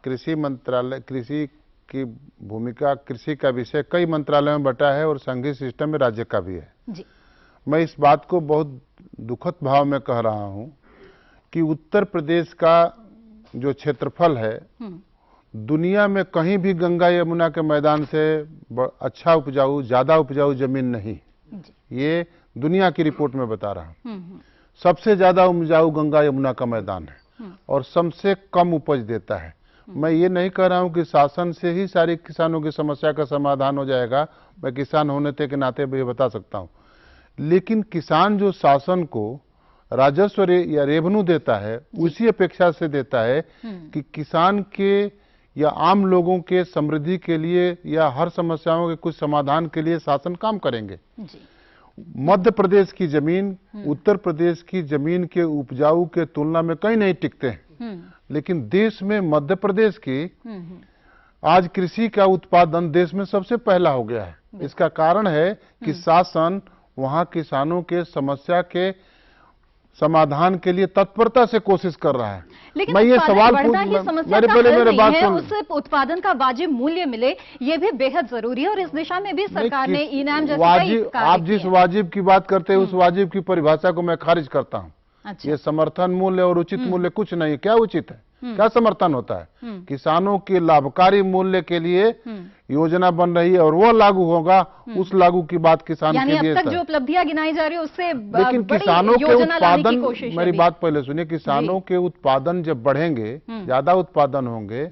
कृषि मंत्रालय, कृषि की भूमिका, कृषि का विषय कई मंत्रालयों में बटा है और संघीय सिस्टम में राज्य का भी है जी। मैं इस बात को बहुत दुखद भाव में कह रहा हूं कि उत्तर प्रदेश का जो क्षेत्रफल है, दुनिया में कहीं भी गंगा यमुना के मैदान से अच्छा उपजाऊ, ज्यादा उपजाऊ जमीन नहीं। ये दुनिया की रिपोर्ट में बता रहा हूं। सबसे ज्यादा उपजाऊ गंगा यमुना का मैदान है और सबसे कम उपज देता है। मैं ये नहीं कह रहा हूं कि शासन से ही सारी किसानों की समस्या का समाधान हो जाएगा, मैं किसान होने के नाते भी बता सकता हूं, लेकिन किसान जो शासन को राजस्व या रेवेन्यू देता है, उसी अपेक्षा से देता है कि किसान के या आम लोगों के समृद्धि के लिए या हर समस्याओं के कुछ समाधान के लिए शासन काम करेंगे। मध्य प्रदेश की जमीन उत्तर प्रदेश की जमीन के उपजाऊ के तुलना में कहीं नहीं टिकते हैं, लेकिन देश में मध्य प्रदेश की आज कृषि का उत्पादन देश में सबसे पहला हो गया है। इसका कारण है कि शासन वहां किसानों के समस्या के समाधान के लिए तत्परता से कोशिश कर रहा है। लेकिन मैं ये सवाल मेरे बात सुन, उस उत्पादन का वाजिब मूल्य मिले, ये भी बेहद जरूरी है और इस दिशा में भी सरकार ने इनाम जैसे कई कार्य आप जिस वाजिब की बात करते हैं, उस वाजिब की परिभाषा को मैं खारिज करता हूँ। अच्छा। ये समर्थन मूल्य और उचित मूल्य कुछ नहीं। क्या उचित है, क्या समर्थन होता है? किसानों के लाभकारी मूल्य के लिए योजना बन रही है और वो लागू होगा, उस लागू की बात किसान के लिए। अब तक जो उपलब्धियां गिनाई जा रही है उससे लेकिन किसानों के उत्पादन, मेरी बात पहले सुनिए, किसानों के उत्पादन जब बढ़ेंगे, ज्यादा उत्पादन होंगे,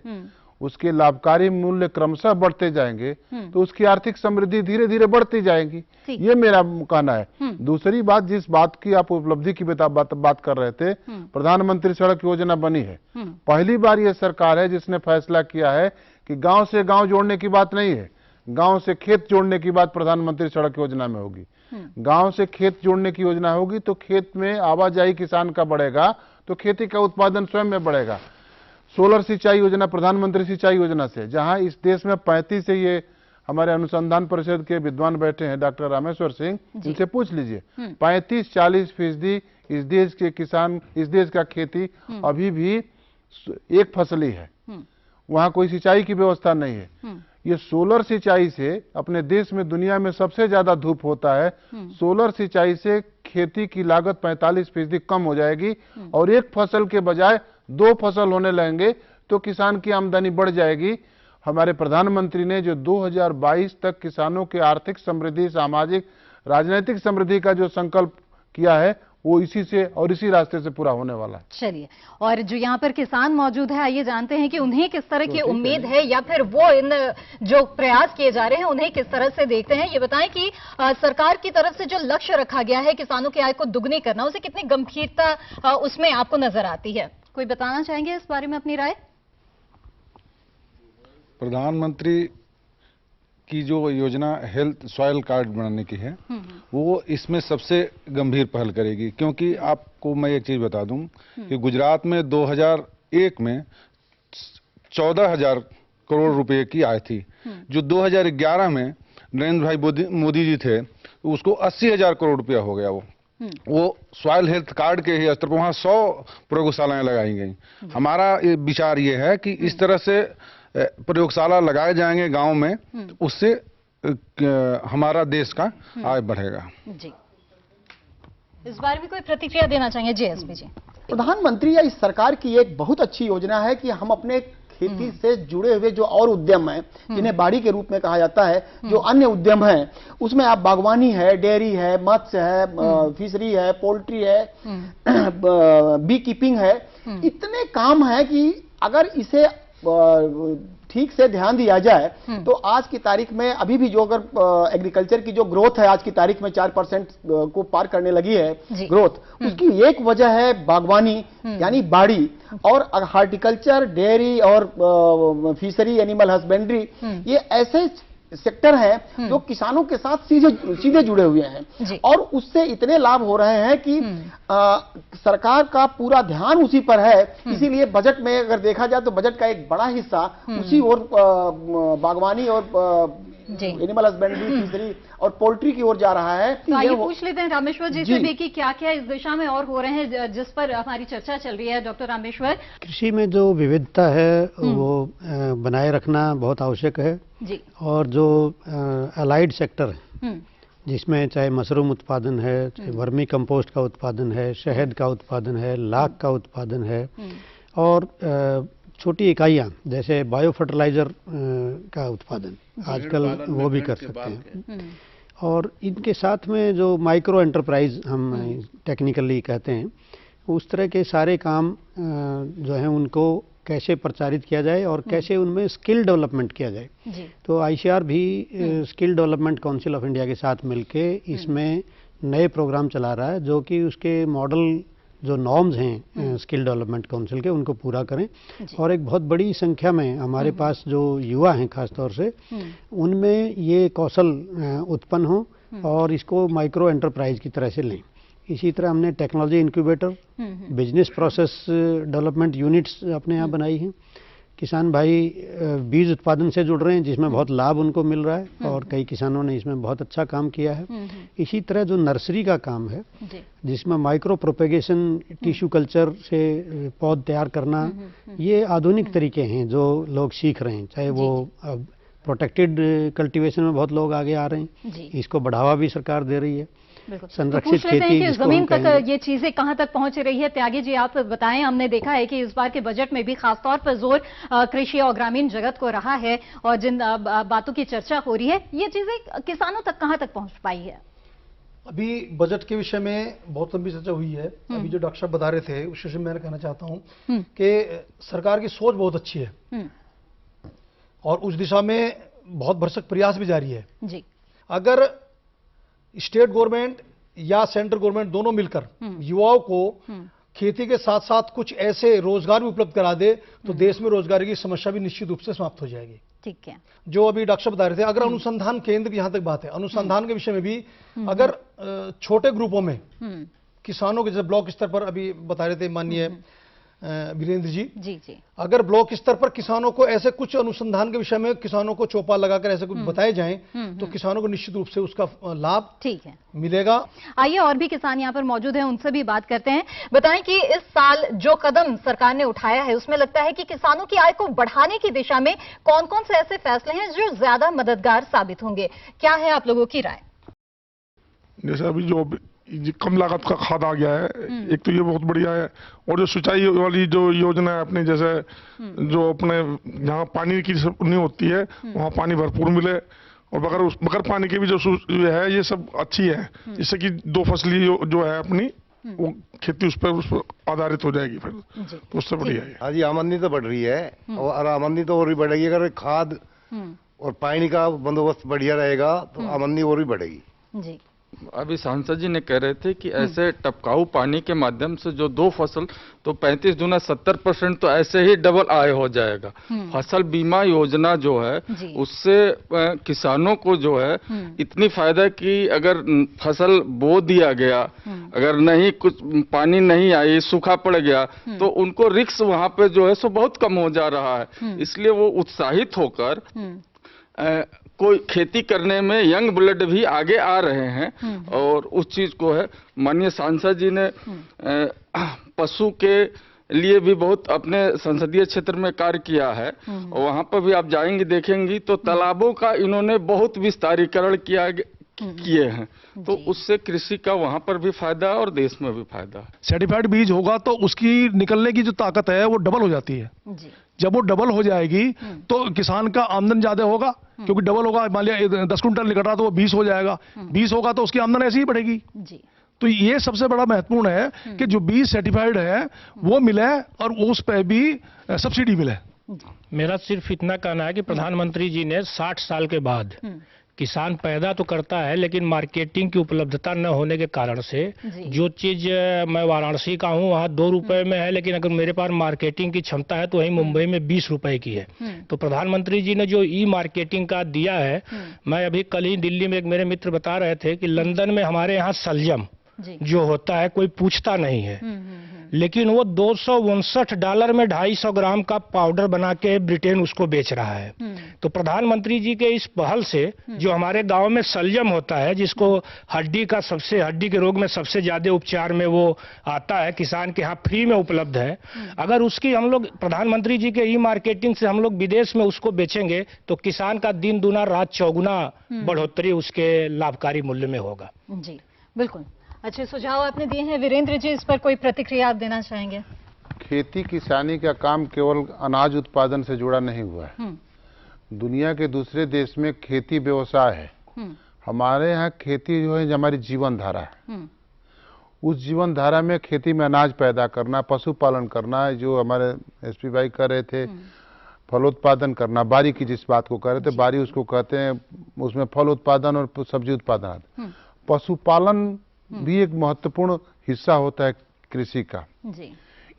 उसके लाभकारी मूल्य क्रमशः बढ़ते जाएंगे, तो उसकी आर्थिक समृद्धि धीरे धीरे बढ़ती जाएगी। ये मेरा कहना है। दूसरी बात, जिस बात की आप उपलब्धि की बात कर रहे थे, प्रधानमंत्री सड़क योजना बनी है। पहली बार ये सरकार है जिसने फैसला किया है कि गांव से गांव जोड़ने की बात नहीं है, गांव से खेत जोड़ने की बात प्रधानमंत्री सड़क योजना में होगी। गांव से खेत जोड़ने की योजना होगी तो खेत में आवाजाही किसान का बढ़ेगा, तो खेती का उत्पादन स्वयं में बढ़ेगा। सोलर सिंचाई योजना प्रधानमंत्री सिंचाई योजना से, जहां इस देश में 35 से, ये हमारे अनुसंधान परिषद के विद्वान बैठे हैं डॉक्टर रामेश्वर सिंह, इनसे पूछ लीजिए, 35-40% इस देश के किसान, इस देश का खेती अभी भी एक फसली है, वहां कोई सिंचाई की व्यवस्था नहीं है। ये सोलर सिंचाई से अपने देश में दुनिया में सबसे ज्यादा धूप होता है। सोलर सिंचाई से खेती की लागत 45% कम हो जाएगी और एक फसल के बजाय 2 फसल होने लगेंगे, तो किसान की आमदनी बढ़ जाएगी हमारे प्रधानमंत्री ने जो 2022 तक किसानों की आर्थिक समृद्धि, सामाजिक, राजनीतिक समृद्धि का जो संकल्प किया है, वो इसी से और इसी रास्ते से पूरा होने वाला है। चलिए, और जो यहाँ पर किसान मौजूद है, आइए जानते हैं कि उन्हें किस तरह की उम्मीद है, या फिर वो इन जो प्रयास किए जा रहे हैं उन्हें किस तरह से देखते हैं। ये बताएं कि सरकार की तरफ से जो लक्ष्य रखा गया है किसानों की आय को दुगनी करना, उसे कितनी गंभीरता उसमें आपको नजर आती है? कोई बताना चाहेंगे इस बारे में अपनी राय? प्रधानमंत्री की जो योजना हेल्थ सॉइल कार्ड बनाने की है, वो इसमें सबसे गंभीर पहल करेगी। क्योंकि आपको मैं एक चीज बता दूं कि गुजरात में 2001 में 14,000 करोड़ रुपए की आय थी, जो 2011 में नरेंद्र भाई मोदी जी थे, उसको 80,000 करोड़ रुपया हो गया। वो सॉइल हेल्थ कार्ड के ही स्तर पर वहां 100 प्रयोगशालाएं लगाई गई। हमारा विचार ये है कि इस तरह से प्रयोगशाला लगाए जाएंगे गांव में, उससे हमारा देश का आय बढ़ेगा। जी, इस बारे में कोई प्रतिक्रिया देना चाहेंगे? जी एसपी जी। प्रधानमंत्री या इस सरकार की एक बहुत अच्छी योजना है कि हम अपने खेती से जुड़े हुए जो और उद्यम हैं, जिन्हें बाड़ी के रूप में कहा जाता है, जो अन्य उद्यम हैं, उसमें आप बागवानी है, डेयरी है, मत्स्य है, फिशरी है, पोल्ट्री है, बी कीपिंग है, इतने काम है कि अगर इसे ठीक से ध्यान दिया जाए तो आज की तारीख में अभी भी जो अगर एग्रीकल्चर की जो ग्रोथ है आज की तारीख में 4% को पार करने लगी है ग्रोथ, उसकी एक वजह है बागवानी यानी बाड़ी, और हार्टिकल्चर, डेयरी और फिशरी, एनिमल हस्बेंड्री, ये ऐसे सेक्टर हैं जो किसानों के साथ सीधे जुड़े हुए हैं, और उससे इतने लाभ हो रहे हैं कि सरकार का पूरा ध्यान उसी पर है। इसीलिए बजट में अगर देखा जाए तो बजट का एक बड़ा हिस्सा उसी और बागवानी और एनिमल हस्बेंड्री, फिशरी और पोल्ट्री की ओर जा रहा है। तो आइए पूछ लेते हैं रामेश्वर जी से भी कि क्या क्या इस दिशा में और हो रहे हैं जिस पर हमारी चर्चा चल रही है। डॉक्टर रामेश्वर, कृषि में जो विविधता है वो बनाए रखना बहुत आवश्यक है जी। और जो अलाइड सेक्टर है, जिसमें चाहे मशरूम उत्पादन है, चाहे वर्मी कंपोस्ट का उत्पादन है, शहद का उत्पादन है, लाख का उत्पादन है, और छोटी इकाइयां जैसे बायो फर्टिलाइजर का उत्पादन आजकल वो भी कर सकते हैं। और इनके साथ में जो माइक्रो एंटरप्राइज हम टेक्निकली कहते हैं, उस तरह के सारे काम जो हैं उनको कैसे प्रचारित किया जाए और कैसे उनमें स्किल डेवलपमेंट किया जाए। तो आईसीआर भी skill development council of India के साथ मिलके इसमें नए प्रोग्राम चला रहा है, जो कि उसके मॉडल जो नॉर्म्स हैं स्किल डेवलपमेंट काउंसिल के, उनको पूरा करें। और एक बहुत बड़ी संख्या में हमारे पास जो युवा हैं खास तौर से, उनमें ये कौशल उत्पन्न हो और इसको माइक्रो एंटरप्राइज की तरह से लें। इसी तरह हमने technology incubator, business process development units अपने यहाँ बनाई हैं। किसान भाई बीज उत्पादन से जुड़ रहे हैं, जिसमें बहुत लाभ उनको मिल रहा है और कई किसानों ने इसमें बहुत अच्छा काम किया है। इसी तरह जो नर्सरी का काम है, जिसमें माइक्रो प्रोपेगेशन, टिश्यू कल्चर से पौध तैयार करना, ये आधुनिक तरीके हैं जो लोग सीख रहे हैं। चाहे वो प्रोटेक्टेड कल्टीवेशन में बहुत लोग आगे आ रहे हैं, इसको बढ़ावा भी सरकार दे रही है। संरक्षित खेती, कि जमीन तक ये चीजें कहां तक पहुंच रही है। त्यागी जी, आप बताएं। हमने देखा है कि इस बार के बजट में भी खासतौर पर जोर कृषि और ग्रामीण जगत को रहा है, और जिन बातों की चर्चा हो रही है, ये चीजें किसानों तक कहां तक पहुंच पाई है? अभी बजट के विषय में बहुत लंबी चर्चा हुई है। अभी जो डॉक्टर साहब बता रहे थे उस विषय में मैं कहना चाहता हूं कि सरकार की सोच बहुत अच्छी है और उस दिशा में बहुत भरसक प्रयास भी जारी है जी। अगर स्टेट गवर्नमेंट या सेंट्रल गवर्नमेंट दोनों मिलकर युवाओं को खेती के साथ साथ कुछ ऐसे रोजगार भी उपलब्ध करा दे तो देश में रोजगार की समस्या भी निश्चित रूप से समाप्त हो जाएगी। ठीक है। जो अभी डॉक्टर साहब बता रहे थे, अगर अनुसंधान केंद्र की यहां तक बात है, अनुसंधान के विषय में भी अगर छोटे ग्रुपों में किसानों के, जैसे ब्लॉक स्तर पर अभी बता रहे थे माननीय वीरेंद्र जी, अगर ब्लॉक स्तर पर किसानों को ऐसे कुछ अनुसंधान के विषय में किसानों को चौपाल लगाकर ऐसे कुछ बताए जाएं तो किसानों को निश्चित रूप से उसका लाभ ठीक है मिलेगा। आइए और भी किसान यहाँ पर मौजूद हैं, उनसे भी बात करते हैं। बताएं कि इस साल जो कदम सरकार ने उठाया है उसमें लगता है कि किसानों की आय को बढ़ाने की दिशा में कौन कौन से ऐसे फैसले हैं जो ज्यादा मददगार साबित होंगे? क्या है आप लोगों की राय? जैसे अभी जो ये कम लागत का खाद आ गया है, एक तो ये बहुत बढ़िया है। और जो सिंचाई वाली जो योजना है अपने, जैसे जो अपने जहाँ पानी की नहीं होती है वहाँ पानी भरपूर मिले, और बगैर पानी के भी जो है ये सब अच्छी है, जिससे कि 2 फसली जो है अपनी वो खेती उस पर आधारित हो जाएगी, फिर तो उससे बढ़िया है। हाँ जी, आमदनी तो बढ़ रही है, और आमदनी तो और भी बढ़ेगी अगर खाद और पानी का बंदोबस्त बढ़िया रहेगा तो आमदनी और भी बढ़ेगी जी। अभी सांसद जी ने कह रहे थे कि ऐसे टपकाऊ पानी के माध्यम से जो 2 फसल तो 35 दूना 70% तो ऐसे ही डबल आय हो जाएगा। फसल बीमा योजना जो है उससे किसानों को जो है इतनी फायदा कि अगर फसल बो दिया गया, अगर नहीं कुछ पानी नहीं आई, सूखा पड़ गया, तो उनको रिस्क वहां पे जो है सो बहुत कम हो जा रहा है। इसलिए वो उत्साहित होकर कोई खेती करने में यंग ब्लड भी आगे आ रहे हैं, और उस चीज को है माननीय सांसद जी ने पशु के लिए भी बहुत अपने संसदीय क्षेत्र में कार्य किया है, और वहां पर भी आप जाएंगी देखेंगी तो तालाबों का इन्होंने बहुत विस्तारीकरण किए हैं, तो उससे कृषि का वहां पर भी फायदा है और देश में भी फायदा है। सर्टिफाइड बीज होगा तो उसकी निकलने की जो ताकत है वो डबल हो जाती है। जब वो डबल हो जाएगी तो किसान का आमदन ज्यादा होगा, क्योंकि डबल होगा। मान लिया 10 कुंटल निकल रहा तो वो 20 हो जाएगा, 20 होगा तो उसकी आमदन ऐसी ही बढ़ेगी। तो ये सबसे बड़ा महत्वपूर्ण है कि जो बीज सर्टिफाइड है वो मिले और उस पर भी सब्सिडी मिले। मेरा सिर्फ इतना कहना है कि प्रधानमंत्री जी ने 60 साल के बाद किसान पैदा तो करता है, लेकिन मार्केटिंग की उपलब्धता न होने के कारण से जो चीज मैं वाराणसी का हूँ वहाँ 2 रुपए में है, लेकिन अगर मेरे पास मार्केटिंग की क्षमता है तो वहीं मुंबई में 20 रुपए की है। तो प्रधानमंत्री जी ने जो ई मार्केटिंग का दिया है, मैं अभी कल ही दिल्ली में एक मेरे मित्र बता रहे थे कि लंदन में हमारे यहाँ सलजम जो होता है कोई पूछता नहीं है, लेकिन वो $259 में 250 ग्राम का पाउडर बना के ब्रिटेन उसको बेच रहा है। तो प्रधानमंत्री जी के इस पहल से जो हमारे गांव में सलजम होता है, जिसको हड्डी के रोग में सबसे ज्यादा उपचार में वो आता है, किसान के यहाँ फ्री में उपलब्ध है। अगर उसकी हम लोग प्रधानमंत्री जी के ई मार्केटिंग से हम लोग विदेश में उसको बेचेंगे तो किसान का दिन दूना रात चौगुना बढ़ोतरी उसके लाभकारी मूल्य में होगा। जी बिल्कुल, अच्छे सुझाव आपने दिए हैं। वीरेंद्र जी, इस पर कोई प्रतिक्रिया आप देना चाहेंगे? खेती किसानी का काम केवल अनाज उत्पादन से जुड़ा नहीं हुआ है। दुनिया के दूसरे देश में खेती व्यवसाय है, हमारे यहाँ खेती जो है हमारी जीवन धारा है। उस जीवन धारा में खेती में अनाज पैदा करना, पशुपालन करना, जो हमारे एसपी भाई कर रहे थे, फलोत्पादन करना, बारी की जिस बात को कर रहे थे, बारी उसको कहते हैं, उसमें फल उत्पादन और सब्जी उत्पादन। पशुपालन भी एक महत्वपूर्ण हिस्सा होता है कृषि का।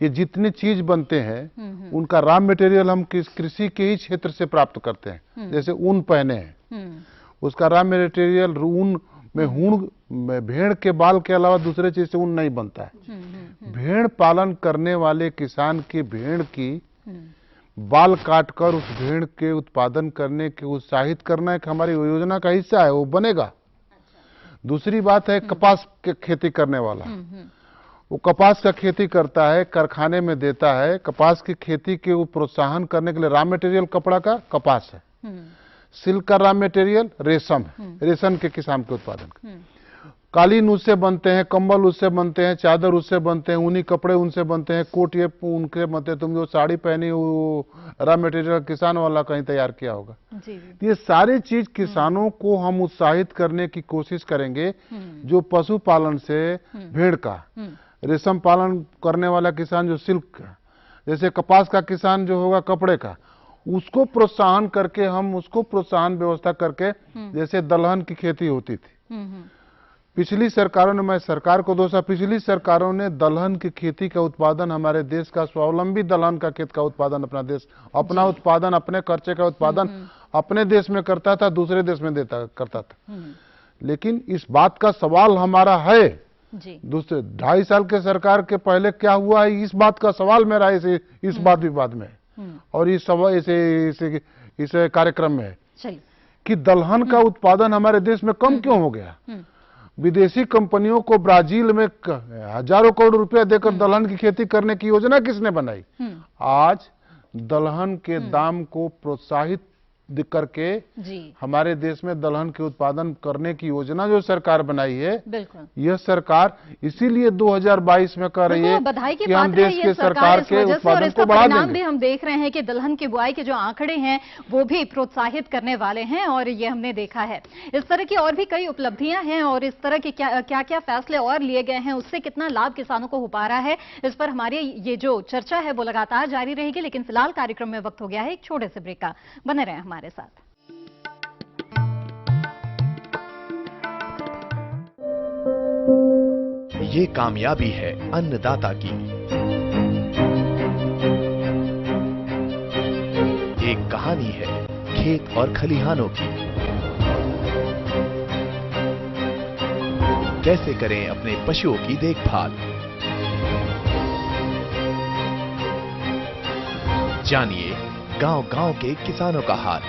ये जितने चीज बनते हैं उनका रॉ मटेरियल हम कृषि के ही क्षेत्र से प्राप्त करते हैं। जैसे ऊन पहने हैं, उसका रॉ मटेरियल ऊन में भेड़ के बाल के अलावा दूसरे चीज से ऊन नहीं बनता है। भेड़ पालन करने वाले किसान की भेड़ की बाल काटकर उस भेड़ के उत्पादन करने के उत्साहित करना एक हमारी योजना का हिस्सा है, वो बनेगा। दूसरी बात है कपास की खेती करने वाला, वो कपास का खेती करता है, कारखाने में देता है। कपास की खेती के वो प्रोत्साहन करने के लिए रॉ मटेरियल कपड़ा का कपास है, सिल्क का रॉ मटेरियल रेशम है, रेशम के किसान के उत्पादन। कालीन उससे बनते हैं, कंबल उससे बनते हैं, चादर उससे बनते हैं, ऊनी कपड़े उनसे बनते हैं, कोट ये उनके बनते हैं। तुम जो साड़ी पहनी वो रॉ मटेरियल किसान वाला कहीं तैयार किया होगा। ये सारी चीज किसानों को हम उत्साहित करने की कोशिश करेंगे। जो पशुपालन से भेड़ का, रेशम पालन करने वाला किसान जो सिल्क का, जैसे कपास का किसान जो होगा कपड़े का, उसको प्रोत्साहन करके हम उसको प्रोत्साहन व्यवस्था करके, जैसे दलहन की खेती होती थी पिछली सरकारों ने, मैं सरकार को दोषा, पिछली सरकारों ने दलहन की खेती का उत्पादन, हमारे देश का स्वावलंबी दलहन का खेत का उत्पादन, अपना देश अपना उत्पादन, अपने खर्चे का उत्पादन अपने देश में करता था, दूसरे देश में करता था। लेकिन इस बात का सवाल हमारा है, दूसरे 2.5 साल के सरकार के पहले क्या हुआ है, इस बात का सवाल मेरा इस बात विवाद में और इस कार्यक्रम में है कि दलहन का उत्पादन हमारे देश में कम क्यों हो गया। विदेशी कंपनियों को ब्राजील में हजारों करोड़ रुपया देकर दलहन की खेती करने की योजना किसने बनाई। आज दलहन के दाम को प्रोत्साहित करके जी। हमारे देश में दलहन के उत्पादन करने की योजना जो सरकार बनाई है, बिल्कुल यह सरकार इसीलिए 2022 में कर रही है बधाई की कि हम पात्र है देश ये के सरकार इस के वजह से, और उत्पादन इसका को बढ़ा परिणाम देंगे। भी हम देख रहे हैं कि दलहन की बुआई के जो आंकड़े हैं वो भी प्रोत्साहित करने वाले हैं, और ये हमने देखा है। इस तरह की और भी कई उपलब्धियां हैं, और इस तरह के क्या क्या फैसले और लिए गए हैं, उससे कितना लाभ किसानों को हो पा रहा है, इस पर हमारी ये जो चर्चा है वो लगातार जारी रहेगी। लेकिन फिलहाल कार्यक्रम में वक्त हो गया है एक छोटे से ब्रेक का। बने रहें हमारे साथ। ये कामयाबी है अन्नदाता की, एक कहानी है खेत और खलिहानों की। कैसे करें अपने पशुओं की देखभाल, जानिए गांव-गांव के किसानों का हाल।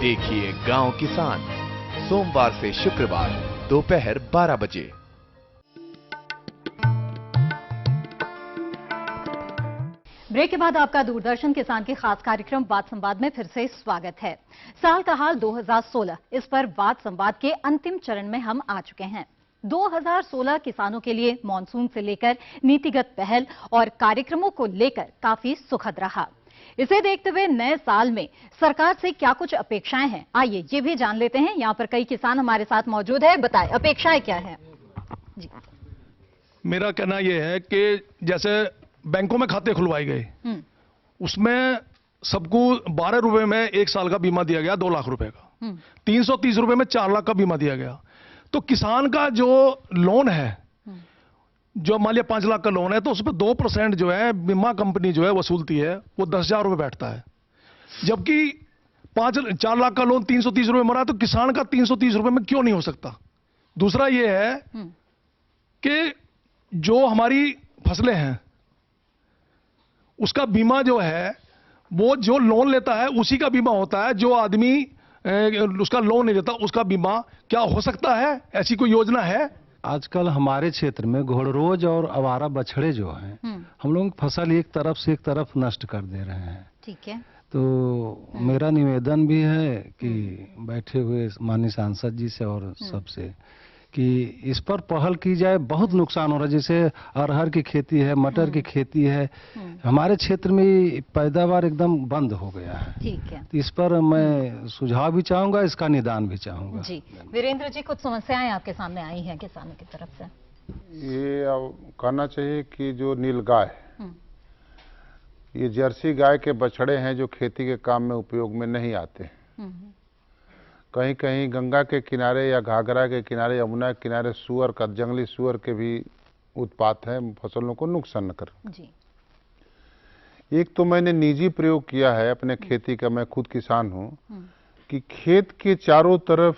देखिए गांव किसान, सोमवार से शुक्रवार दोपहर 12 बजे। ब्रेक के बाद आपका दूरदर्शन किसान के खास कार्यक्रम वाद संवाद में फिर से स्वागत है। साल का हाल 2016, इस पर वाद संवाद के अंतिम चरण में हम आ चुके हैं। 2016 किसानों के लिए मॉनसून से लेकर नीतिगत पहल और कार्यक्रमों को लेकर काफी सुखद रहा। इसे देखते हुए नए साल में सरकार से क्या कुछ अपेक्षाएं हैं, आइए ये भी जान लेते हैं। यहाँ पर कई किसान हमारे साथ मौजूद है, बताएं अपेक्षाएं क्या है जी। मेरा कहना यह है कि जैसे बैंकों में खाते खुलवाए गए, उसमें सबको 12 रुपए में 1 साल का बीमा दिया गया 2 लाख रुपए का, 330 रुपए में 4 लाख का बीमा दिया गया। तो किसान का जो लोन है, जो मान लिया 5 लाख का लोन है, तो उस पर 2% जो है बीमा कंपनी जो है वसूलती है, वो 10,000 रुपए बैठता है। जबकि 4 लाख का लोन 330 रुपए मरा, तो किसान का 330 रुपए में क्यों नहीं हो सकता। दूसरा ये है कि जो हमारी फसलें हैं उसका बीमा जो है, वो जो लोन लेता है उसी का बीमा होता है, जो आदमी उसका लोन नहीं लेता उसका बीमा क्या हो सकता है? ऐसी कोई योजना है? आजकल हमारे क्षेत्र में घोड़रोज और आवारा बछड़े जो हैं, हम लोग फसल एक तरफ से एक तरफ नष्ट कर दे रहे हैं। ठीक है। तो मेरा निवेदन भी है कि बैठे हुए माननीय सांसद जी से और सबसे कि इस पर पहल की जाए। बहुत नुकसान हो रहा है, जैसे अरहर की खेती है, मटर की खेती है, हमारे क्षेत्र में पैदावार एकदम बंद हो गया है। ठीक है। तो इस पर मैं सुझाव भी चाहूंगा, इसका निदान भी चाहूंगा जी। वीरेंद्र जी, कुछ समस्याएं आपके सामने आई हैं किसानों की तरफ से। ये कहना चाहिए कि जो नीलगाय, ये जर्सी गाय के बछड़े हैं जो खेती के काम में उपयोग में नहीं आते। कहीं कहीं गंगा के किनारे या घाघरा के किनारे, यमुना के किनारे सूअर का, जंगली सूअर के भी उत्पात है, फसलों को नुकसान कर जी। एक तो मैंने निजी प्रयोग किया है अपने खेती का, मैं खुद किसान हूँ, कि खेत के चारों तरफ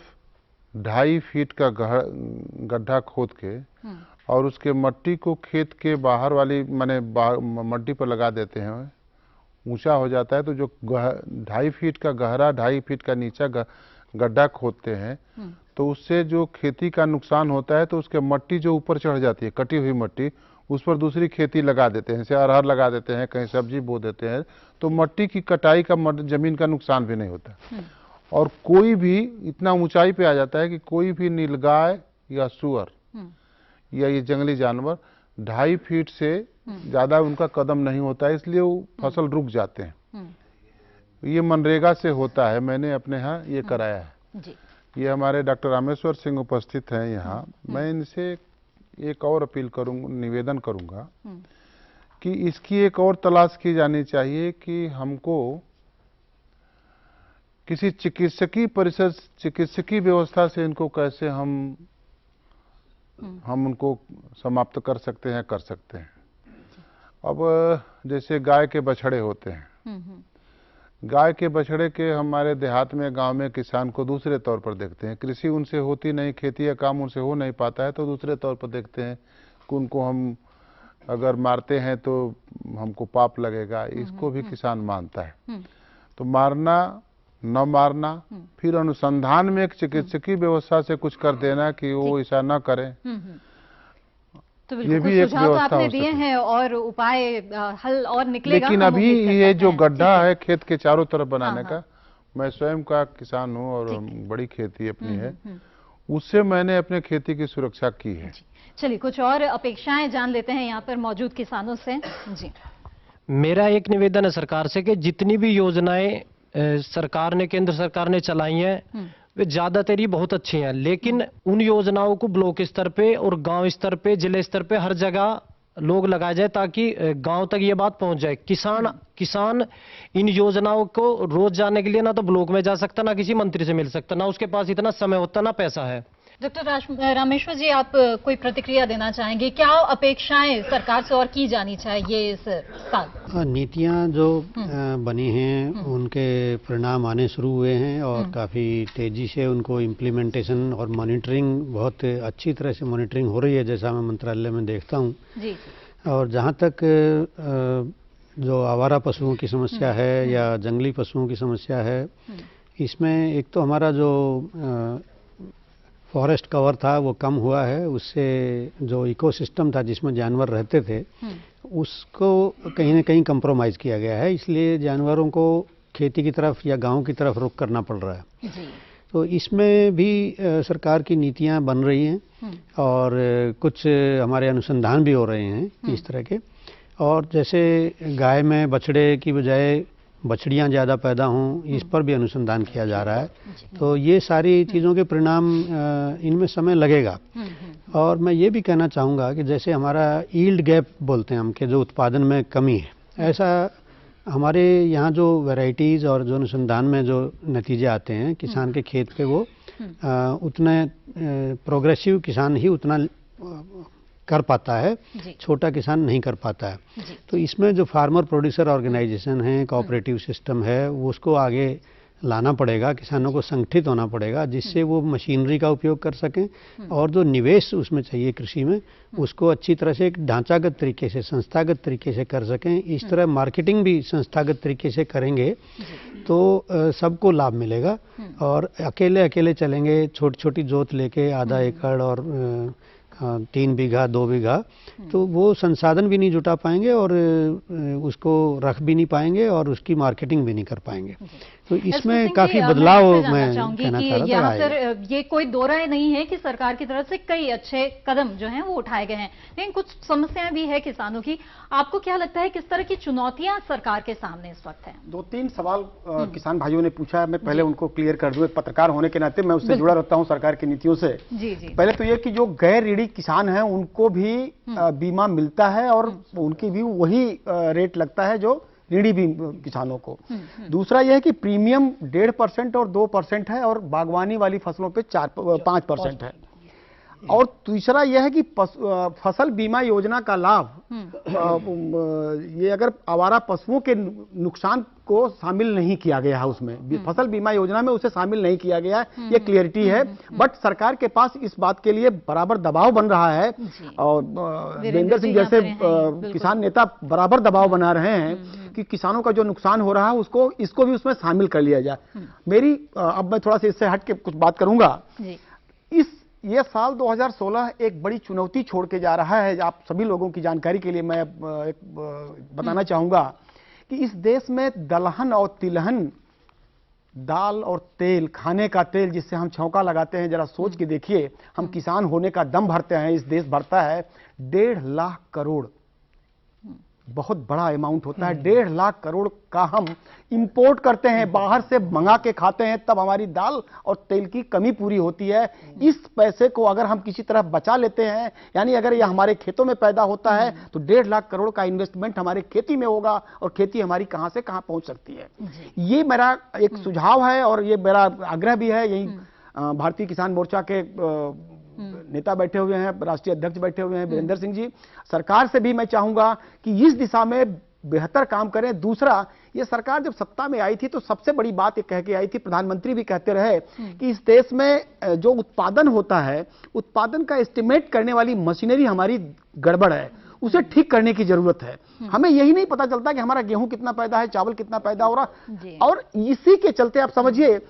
2.5 फीट का गड्ढा खोद के और उसके मट्टी को खेत के बाहर वाली माने मट्टी पर लगा देते हैं, ऊंचा हो जाता है। तो जो 2.5 फीट का गहरा, 2.5 फीट का नीचा गड्ढा खोदते हैं, तो उससे जो खेती का नुकसान होता है, तो उसके मट्टी जो ऊपर चढ़ जाती है, कटी हुई मट्टी, उस पर दूसरी खेती लगा देते हैं, जैसे अरहर लगा देते हैं, कहीं सब्जी बो देते हैं, तो मट्टी की कटाई का जमीन का नुकसान भी नहीं होता। और कोई भी इतना ऊंचाई पे आ जाता है कि कोई भी नीलगाय या सूअर या ये जंगली जानवर 2.5 फीट से ज्यादा उनका कदम नहीं होता है, इसलिए वो फसल रुक जाते हैं। ये मनरेगा से होता है, मैंने अपने यहाँ ये कराया है जी। ये हमारे डॉक्टर रामेश्वर सिंह उपस्थित हैं यहाँ। मैं इनसे एक और अपील करूँगा, निवेदन करूँगा कि इसकी एक और तलाश की जानी चाहिए कि हमको किसी चिकित्सकीय परिषद, चिकित्सकीय व्यवस्था से इनको कैसे हम उनको समाप्त कर सकते हैं, कर सकते हैं। अब जैसे गाय के बछड़े होते हैं, गाय के बछड़े के हमारे देहात में, गांव में किसान को दूसरे तौर पर देखते हैं। कृषि उनसे होती नहीं, खेती का काम उनसे हो नहीं पाता है, तो दूसरे तौर पर देखते हैं कि उनको हम अगर मारते हैं तो हमको पाप लगेगा, इसको भी किसान मानता है। तो मारना न मारना, फिर अनुसंधान में एक चिकित्सकीय व्यवस्था से कुछ कर देना कि वो ऐसा न करें, तो ये भी एक सुझाव व्यवस्था आपने दिए हैं और उपाय हल और निकलेगा। लेकिन अभी ये जो गड्ढा है खेत के चारों तरफ बनाने का, मैं स्वयं का किसान हूँ और बड़ी खेती अपनी है, उससे मैंने अपने खेती की सुरक्षा की है। चलिए कुछ और अपेक्षाएं जान लेते हैं यहाँ पर मौजूद किसानों से। जी, मेरा एक निवेदन है सरकार से कि जितनी भी योजनाएं सरकार ने, केंद्र सरकार ने चलाई हैं, वे ज्यादातर ही बहुत अच्छी हैं, लेकिन उन योजनाओं को ब्लॉक स्तर पे और गांव स्तर पे, जिले स्तर पे हर जगह लोग लगाए जाए ताकि गांव तक ये बात पहुंच जाए। किसान इन योजनाओं को रोज जाने के लिए ना तो ब्लॉक में जा सकता, ना किसी मंत्री से मिल सकता, ना उसके पास इतना समय होता, ना पैसा है। डॉक्टर रामेश्वर जी, आप कोई प्रतिक्रिया देना चाहेंगे? क्या अपेक्षाएं सरकार से और की जानी चाहिए इस साल? नीतियां जो बनी हैं उनके परिणाम आने शुरू हुए हैं और काफ़ी तेज़ी से उनको इम्प्लीमेंटेशन और मॉनिटरिंग, बहुत अच्छी तरह से मॉनिटरिंग हो रही है, जैसा मैं मंत्रालय में देखता हूँ। और जहाँ तक जो आवारा पशुओं की समस्या है या जंगली पशुओं की समस्या है, इसमें एक तो हमारा जो फॉरेस्ट कवर था वो कम हुआ है, उससे जो इकोसिस्टम था जिसमें जानवर रहते थे उसको कहीं ना कहीं कंप्रोमाइज़ किया गया है, इसलिए जानवरों को खेती की तरफ या गांव की तरफ रुख करना पड़ रहा है। तो इसमें भी सरकार की नीतियां बन रही हैं और कुछ हमारे अनुसंधान भी हो रहे हैं इस तरह के। और जैसे गाय में बछड़े की बजाय बछड़ियाँ ज़्यादा पैदा हों, इस पर भी अनुसंधान किया जा रहा है। तो ये सारी चीज़ों के परिणाम इनमें समय लगेगा। और मैं ये भी कहना चाहूँगा कि जैसे हमारा यील्ड गैप बोलते हैं हम, कि जो उत्पादन में कमी है, ऐसा हमारे यहाँ जो वैरायटीज़ और जो अनुसंधान में जो नतीजे आते हैं किसान के खेत पे, वो उतने प्रोग्रेसिव किसान ही उतना कर पाता है, छोटा किसान नहीं कर पाता है। तो इसमें जो फार्मर प्रोड्यूसर ऑर्गेनाइजेशन है, कोऑपरेटिव सिस्टम है, वो उसको आगे लाना पड़ेगा, किसानों को संगठित होना पड़ेगा, जिससे वो मशीनरी का उपयोग कर सकें और जो निवेश उसमें चाहिए कृषि में, उसको अच्छी तरह से एक ढांचागत तरीके से, संस्थागत तरीके से कर सकें। इस तरह मार्केटिंग भी संस्थागत तरीके से करेंगे तो सबको लाभ मिलेगा। और अकेले अकेले चलेंगे, छोटी छोटी जोत लेके आधा एकड़ और 3 बीघा 2 बीघा, तो वो संसाधन भी नहीं जुटा पाएंगे और उसको रख भी नहीं पाएंगे और उसकी मार्केटिंग भी नहीं कर पाएंगे। तो इसमें काफी बदलाव मैं कहना चाह रहा था। यहाँ पर ये कोई दो राय नहीं है कि सरकार की तरफ से कई अच्छे कदम जो हैं वो उठाए गए हैं, लेकिन कुछ समस्याएं भी है किसानों की। आपको क्या लगता है किस तरह की चुनौतियां सरकार के सामने इस वक्त हैं? 2-3 सवाल किसान भाइयों ने पूछा है, मैं पहले उनको क्लियर कर दूं। एक पत्रकार होने के नाते मैं उससे जुड़ा रहता हूं सरकार की नीतियों से। पहले तो ये कि जो गैर ऋणी किसान हैं उनको भी बीमा मिलता है और उनकी भी वही रेट लगता है जो ऋणी भी किसानों को। दूसरा यह है कि प्रीमियम 1.5% और 2% है और बागवानी वाली फसलों पे 5% है। और तीसरा यह है कि फसल बीमा योजना का लाभ ये अगर आवारा पशुओं के नुकसान को शामिल नहीं किया गया है, उसमें फसल बीमा योजना में उसे शामिल नहीं किया गया है, ये क्लियरिटी है। बट सरकार के पास इस बात के लिए बराबर दबाव बन रहा है और वीरेंद्र सिंह जैसे किसान नेता बराबर दबाव बना रहे हैं कि किसानों का जो नुकसान हो रहा है उसको इसको भी उसमें शामिल कर लिया जाए। मेरी अब मैं थोड़ा सा इससे हट के कुछ बात करूंगा। ये साल 2016 एक बड़ी चुनौती छोड़ के जा रहा है। आप सभी लोगों की जानकारी के लिए मैं बताना चाहूंगा कि इस देश में दलहन और तिलहन, दाल और तेल, खाने का तेल जिससे हम छौंका लगाते हैं, जरा सोच के देखिए, हम किसान होने का दम भरते हैं, इस देश भरता है 1.5 लाख करोड़, बहुत बड़ा अमाउंट होता है। 1.5 लाख करोड़ का हम इंपोर्ट करते हैं, बाहर से मंगा के खाते हैं, तब हमारी दाल और तेल की कमी पूरी होती है। इस पैसे को अगर हम किसी तरह बचा लेते हैं, यानी अगर ये हमारे खेतों में पैदा होता है तो 1.5 लाख करोड़ का इन्वेस्टमेंट हमारे खेती में होगा और खेती हमारी कहां से कहां पहुंच सकती है। ये मेरा एक सुझाव है और ये मेरा आग्रह भी है। यही भारतीय किसान मोर्चा के नेता बैठे हुए हैं, राष्ट्रीय अध्यक्ष बैठे हुए हैं वीरेंद्र सिंह जी, सरकार से भी मैं चाहूंगा कि इस दिशा में बेहतर काम करें। दूसरा, ये सरकार जब सत्ता में आई थी तो सबसे बड़ी बात ये कह के आई थी, प्रधानमंत्री भी कहते रहे कि इस देश में जो उत्पादन होता है, उत्पादन का एस्टिमेट करने वाली मशीनरी हमारी गड़बड़ है, उसे ठीक करने की जरूरत है। हमें यही नहीं पता चलता कि हमारा गेहूं कितना पैदा है, चावल कितना पैदा हो रहा, और इसी के चलते आप समझिए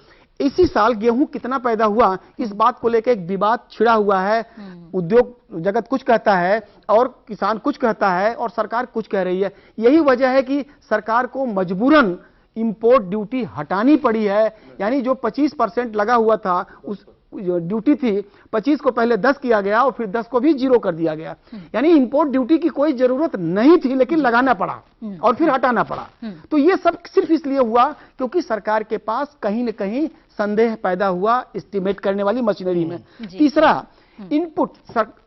इसी साल गेहूं कितना पैदा हुआ, इस बात को लेकर एक विवाद छिड़ा हुआ है। उद्योग जगत कुछ कहता है और किसान कुछ कहता है और सरकार कुछ कह रही है। यही वजह है कि सरकार को मजबूरन इंपोर्ट ड्यूटी हटानी पड़ी है। यानी जो 25% लगा हुआ था, उस जो ड्यूटी थी 25 को पहले 10 किया गया और फिर 10 को भी 0 कर दिया गया। यानी इंपोर्ट ड्यूटी की कोई जरूरत नहीं थी, लेकिन लगाना पड़ा और फिर हटाना पड़ा। तो ये सब सिर्फ इसलिए हुआ क्योंकि सरकार के पास कहीं न कहीं संदेह पैदा हुआ एस्टिमेट करने वाली मशीनरी में। तीसरा, इनपुट।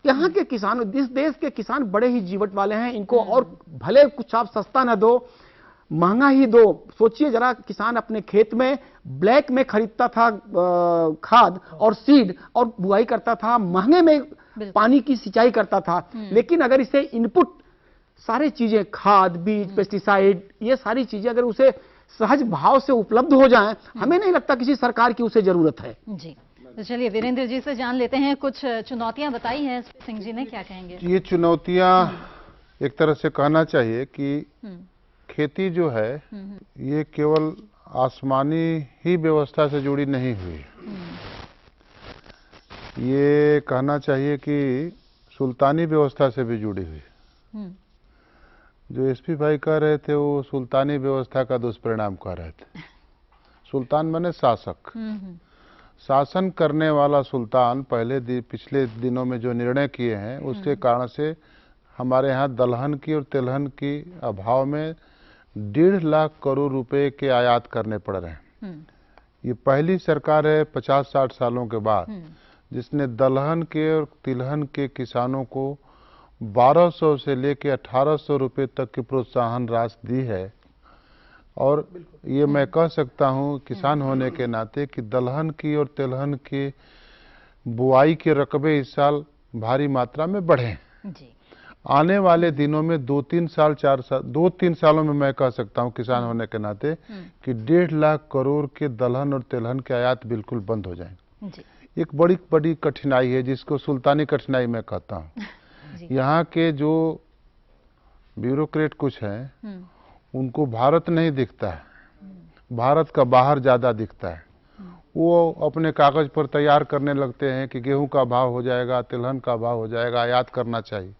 यहाँ के किसान, इस देश के किसान बड़े ही जीवट वाले हैं। इनको और भले कुछ आप सस्ता ना दो, महंगा ही दो। सोचिए जरा, किसान अपने खेत में ब्लैक में खरीदता था खाद और सीड और बुआई करता था, महंगे में पानी की सिंचाई करता था। लेकिन अगर इसे इनपुट, सारी चीजें, खाद, बीज, पेस्टिसाइड, ये सारी चीजें अगर उसे सहज भाव से उपलब्ध हो जाएं, हमें नहीं लगता किसी सरकार की उसे जरूरत है। जी, तो चलिए वीरेंद्र जी से जान लेते हैं, कुछ चुनौतियां बताई हैं एसपी सिंह जी ने, क्या कहेंगे? ये चुनौतियां एक तरह से कहना चाहिए कि खेती जो है ये केवल आसमानी ही व्यवस्था से जुड़ी नहीं हुई, ये कहना चाहिए कि सुल्तानी व्यवस्था से भी जुड़ी हुई। जो एसपी भाई कह रहे थे वो सुल्तानी व्यवस्था का दुष्परिणाम कह रहे थे। सुल्तान माने शासक, शासन करने वाला सुल्तान पिछले दिनों में जो निर्णय किए हैं उसके कारण से हमारे यहाँ दलहन की और तिलहन की अभाव में 1.5 लाख करोड़ रुपए के आयात करने पड़ रहे हैं। ये पहली सरकार है 50-60 सालों के बाद जिसने दलहन के और तिलहन के किसानों को 1200 से लेकर 1800 रुपए तक की प्रोत्साहन राशि दी है। और ये मैं कह सकता हूँ किसान होने के नाते कि दलहन की और तिलहन की बुआई के रकबे इस साल भारी मात्रा में बढ़े। आने वाले दिनों में 2-3 सालों में मैं कह सकता हूं किसान होने के नाते कि 1.5 लाख करोड़ के दलहन और तिलहन के आयात बिल्कुल बंद हो जाएंगे। एक बड़ी कठिनाई है जिसको सुल्तानी कठिनाई मैं कहता हूं। यहाँ के जो ब्यूरोक्रेट कुछ हैं उनको भारत नहीं दिखता है, भारत का बाहर ज्यादा दिखता है। वो अपने कागज पर तैयार करने लगते हैं कि गेहूं का भाव हो जाएगा, तिलहन का भाव हो जाएगा, आयात करना चाहिए।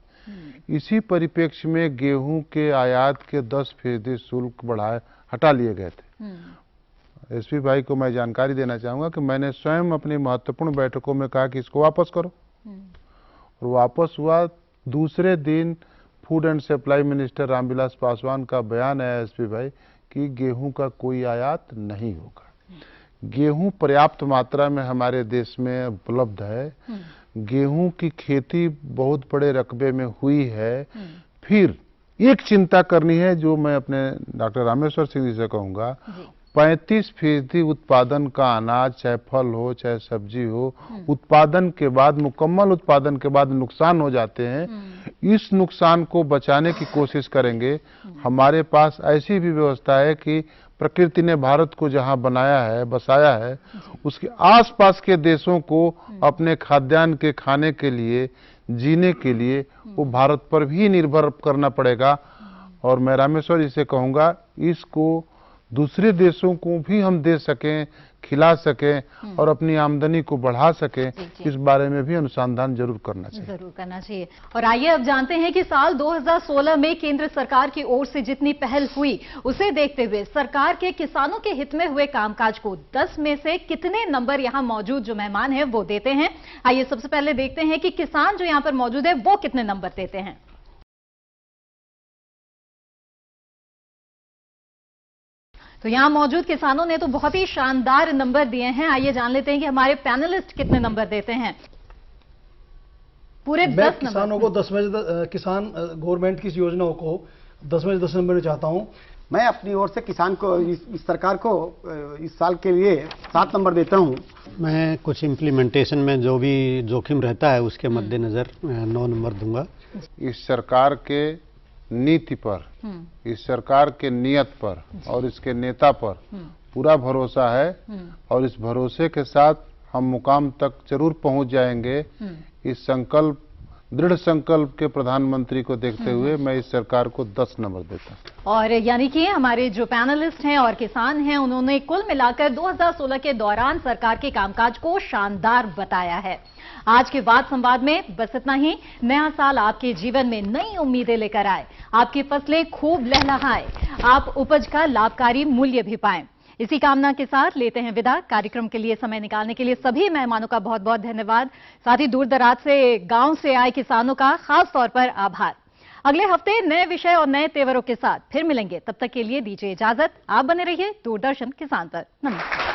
इसी परिप्रेक्ष्य में गेहूं के आयात के 10% शुल्क हटा लिए गए थे। एसपी भाई को मैं जानकारी देना चाहूंगा कि मैंने स्वयं अपनी महत्वपूर्ण बैठकों में कहा कि इसको वापस करो, और वापस हुआ। दूसरे दिन food and supply minister Ramvilas Paswan का बयान है एसपी भाई कि गेहूं का कोई आयात नहीं होगा। गेहूं पर्याप्त मात्रा में हमारे देश में उपलब्ध है। गेहूं की खेती बहुत बड़े रकबे में हुई है। फिर एक चिंता करनी है जो मैं अपने डॉक्टर रामेश्वर सिंह जी से कहूंगा, 35% उत्पादन का अनाज, चाहे फल हो चाहे सब्जी हो, उत्पादन के बाद, मुकम्मल उत्पादन के बाद नुकसान हो जाते हैं। इस नुकसान को बचाने की कोशिश करेंगे। हमारे पास ऐसी भी व्यवस्था है कि प्रकृति ने भारत को जहां बनाया है, बसाया है, उसके आसपास के देशों को अपने खाद्यान्न के खाने के लिए, जीने के लिए वो भारत पर भी निर्भर करना पड़ेगा। और मैं रामेश्वर जी से कहूंगा इसको दूसरे देशों को भी हम दे सकें, खिला सकें और अपनी आमदनी को बढ़ा सकें, इस बारे में भी अनुसंधान जरूर करना चाहिए। और आइए अब जानते हैं कि साल 2016 में केंद्र सरकार की ओर से जितनी पहल हुई उसे देखते हुए सरकार के किसानों के हित में हुए कामकाज को 10 में से कितने नंबर यहां मौजूद जो मेहमान हैं वो देते हैं। आइए सबसे पहले देखते हैं कि किसान जो यहां पर मौजूद है वो कितने नंबर देते हैं। तो यहां मौजूद किसानों ने तो बहुत ही शानदार नंबर दिए हैं। आइए जान लेते हैं कि हमारे पैनलिस्ट कितने नंबर देते हैं। पूरे 10 नंबर। किसानों को 10 में से किसान गवर्नमेंट की इस योजनाओं को 10 में से 10 नंबर चाहता हूं। मैं अपनी ओर से किसान को, इस सरकार को इस साल के लिए 7 नंबर देता हूं। मैं कुछ इम्प्लीमेंटेशन में जो भी जोखिम रहता है उसके मद्देनजर 9 नंबर दूंगा। इस सरकार के नीति पर, इस सरकार के नियत पर और इसके नेता पर पूरा भरोसा है और इस भरोसे के साथ हम मुकाम तक जरूर पहुंच जाएंगे। इस संकल्प दृढ़ संकल्प के प्रधानमंत्री को देखते हुए मैं इस सरकार को 10 नंबर देता हूं। और यानी कि हमारे जो पैनलिस्ट हैं और किसान हैं, उन्होंने कुल मिलाकर 2016 के दौरान सरकार के कामकाज को शानदार बताया है। आज के वाद संवाद में बस इतना ही। नया साल आपके जीवन में नई उम्मीदें लेकर आए, आपकी फसलें खूब लहलहाए, आप उपज का लाभकारी मूल्य भी पाएं। इसी कामना के साथ लेते हैं विदा। कार्यक्रम के लिए समय निकालने के लिए सभी मेहमानों का बहुत बहुत धन्यवाद। साथ ही दूर दराज से, गांव से आए किसानों का खास तौर पर आभार। अगले हफ्ते नए विषय और नए तेवरों के साथ फिर मिलेंगे। तब तक के लिए दीजिए इजाजत। आप बने रहिए दूरदर्शन किसान पर। नमस्कार।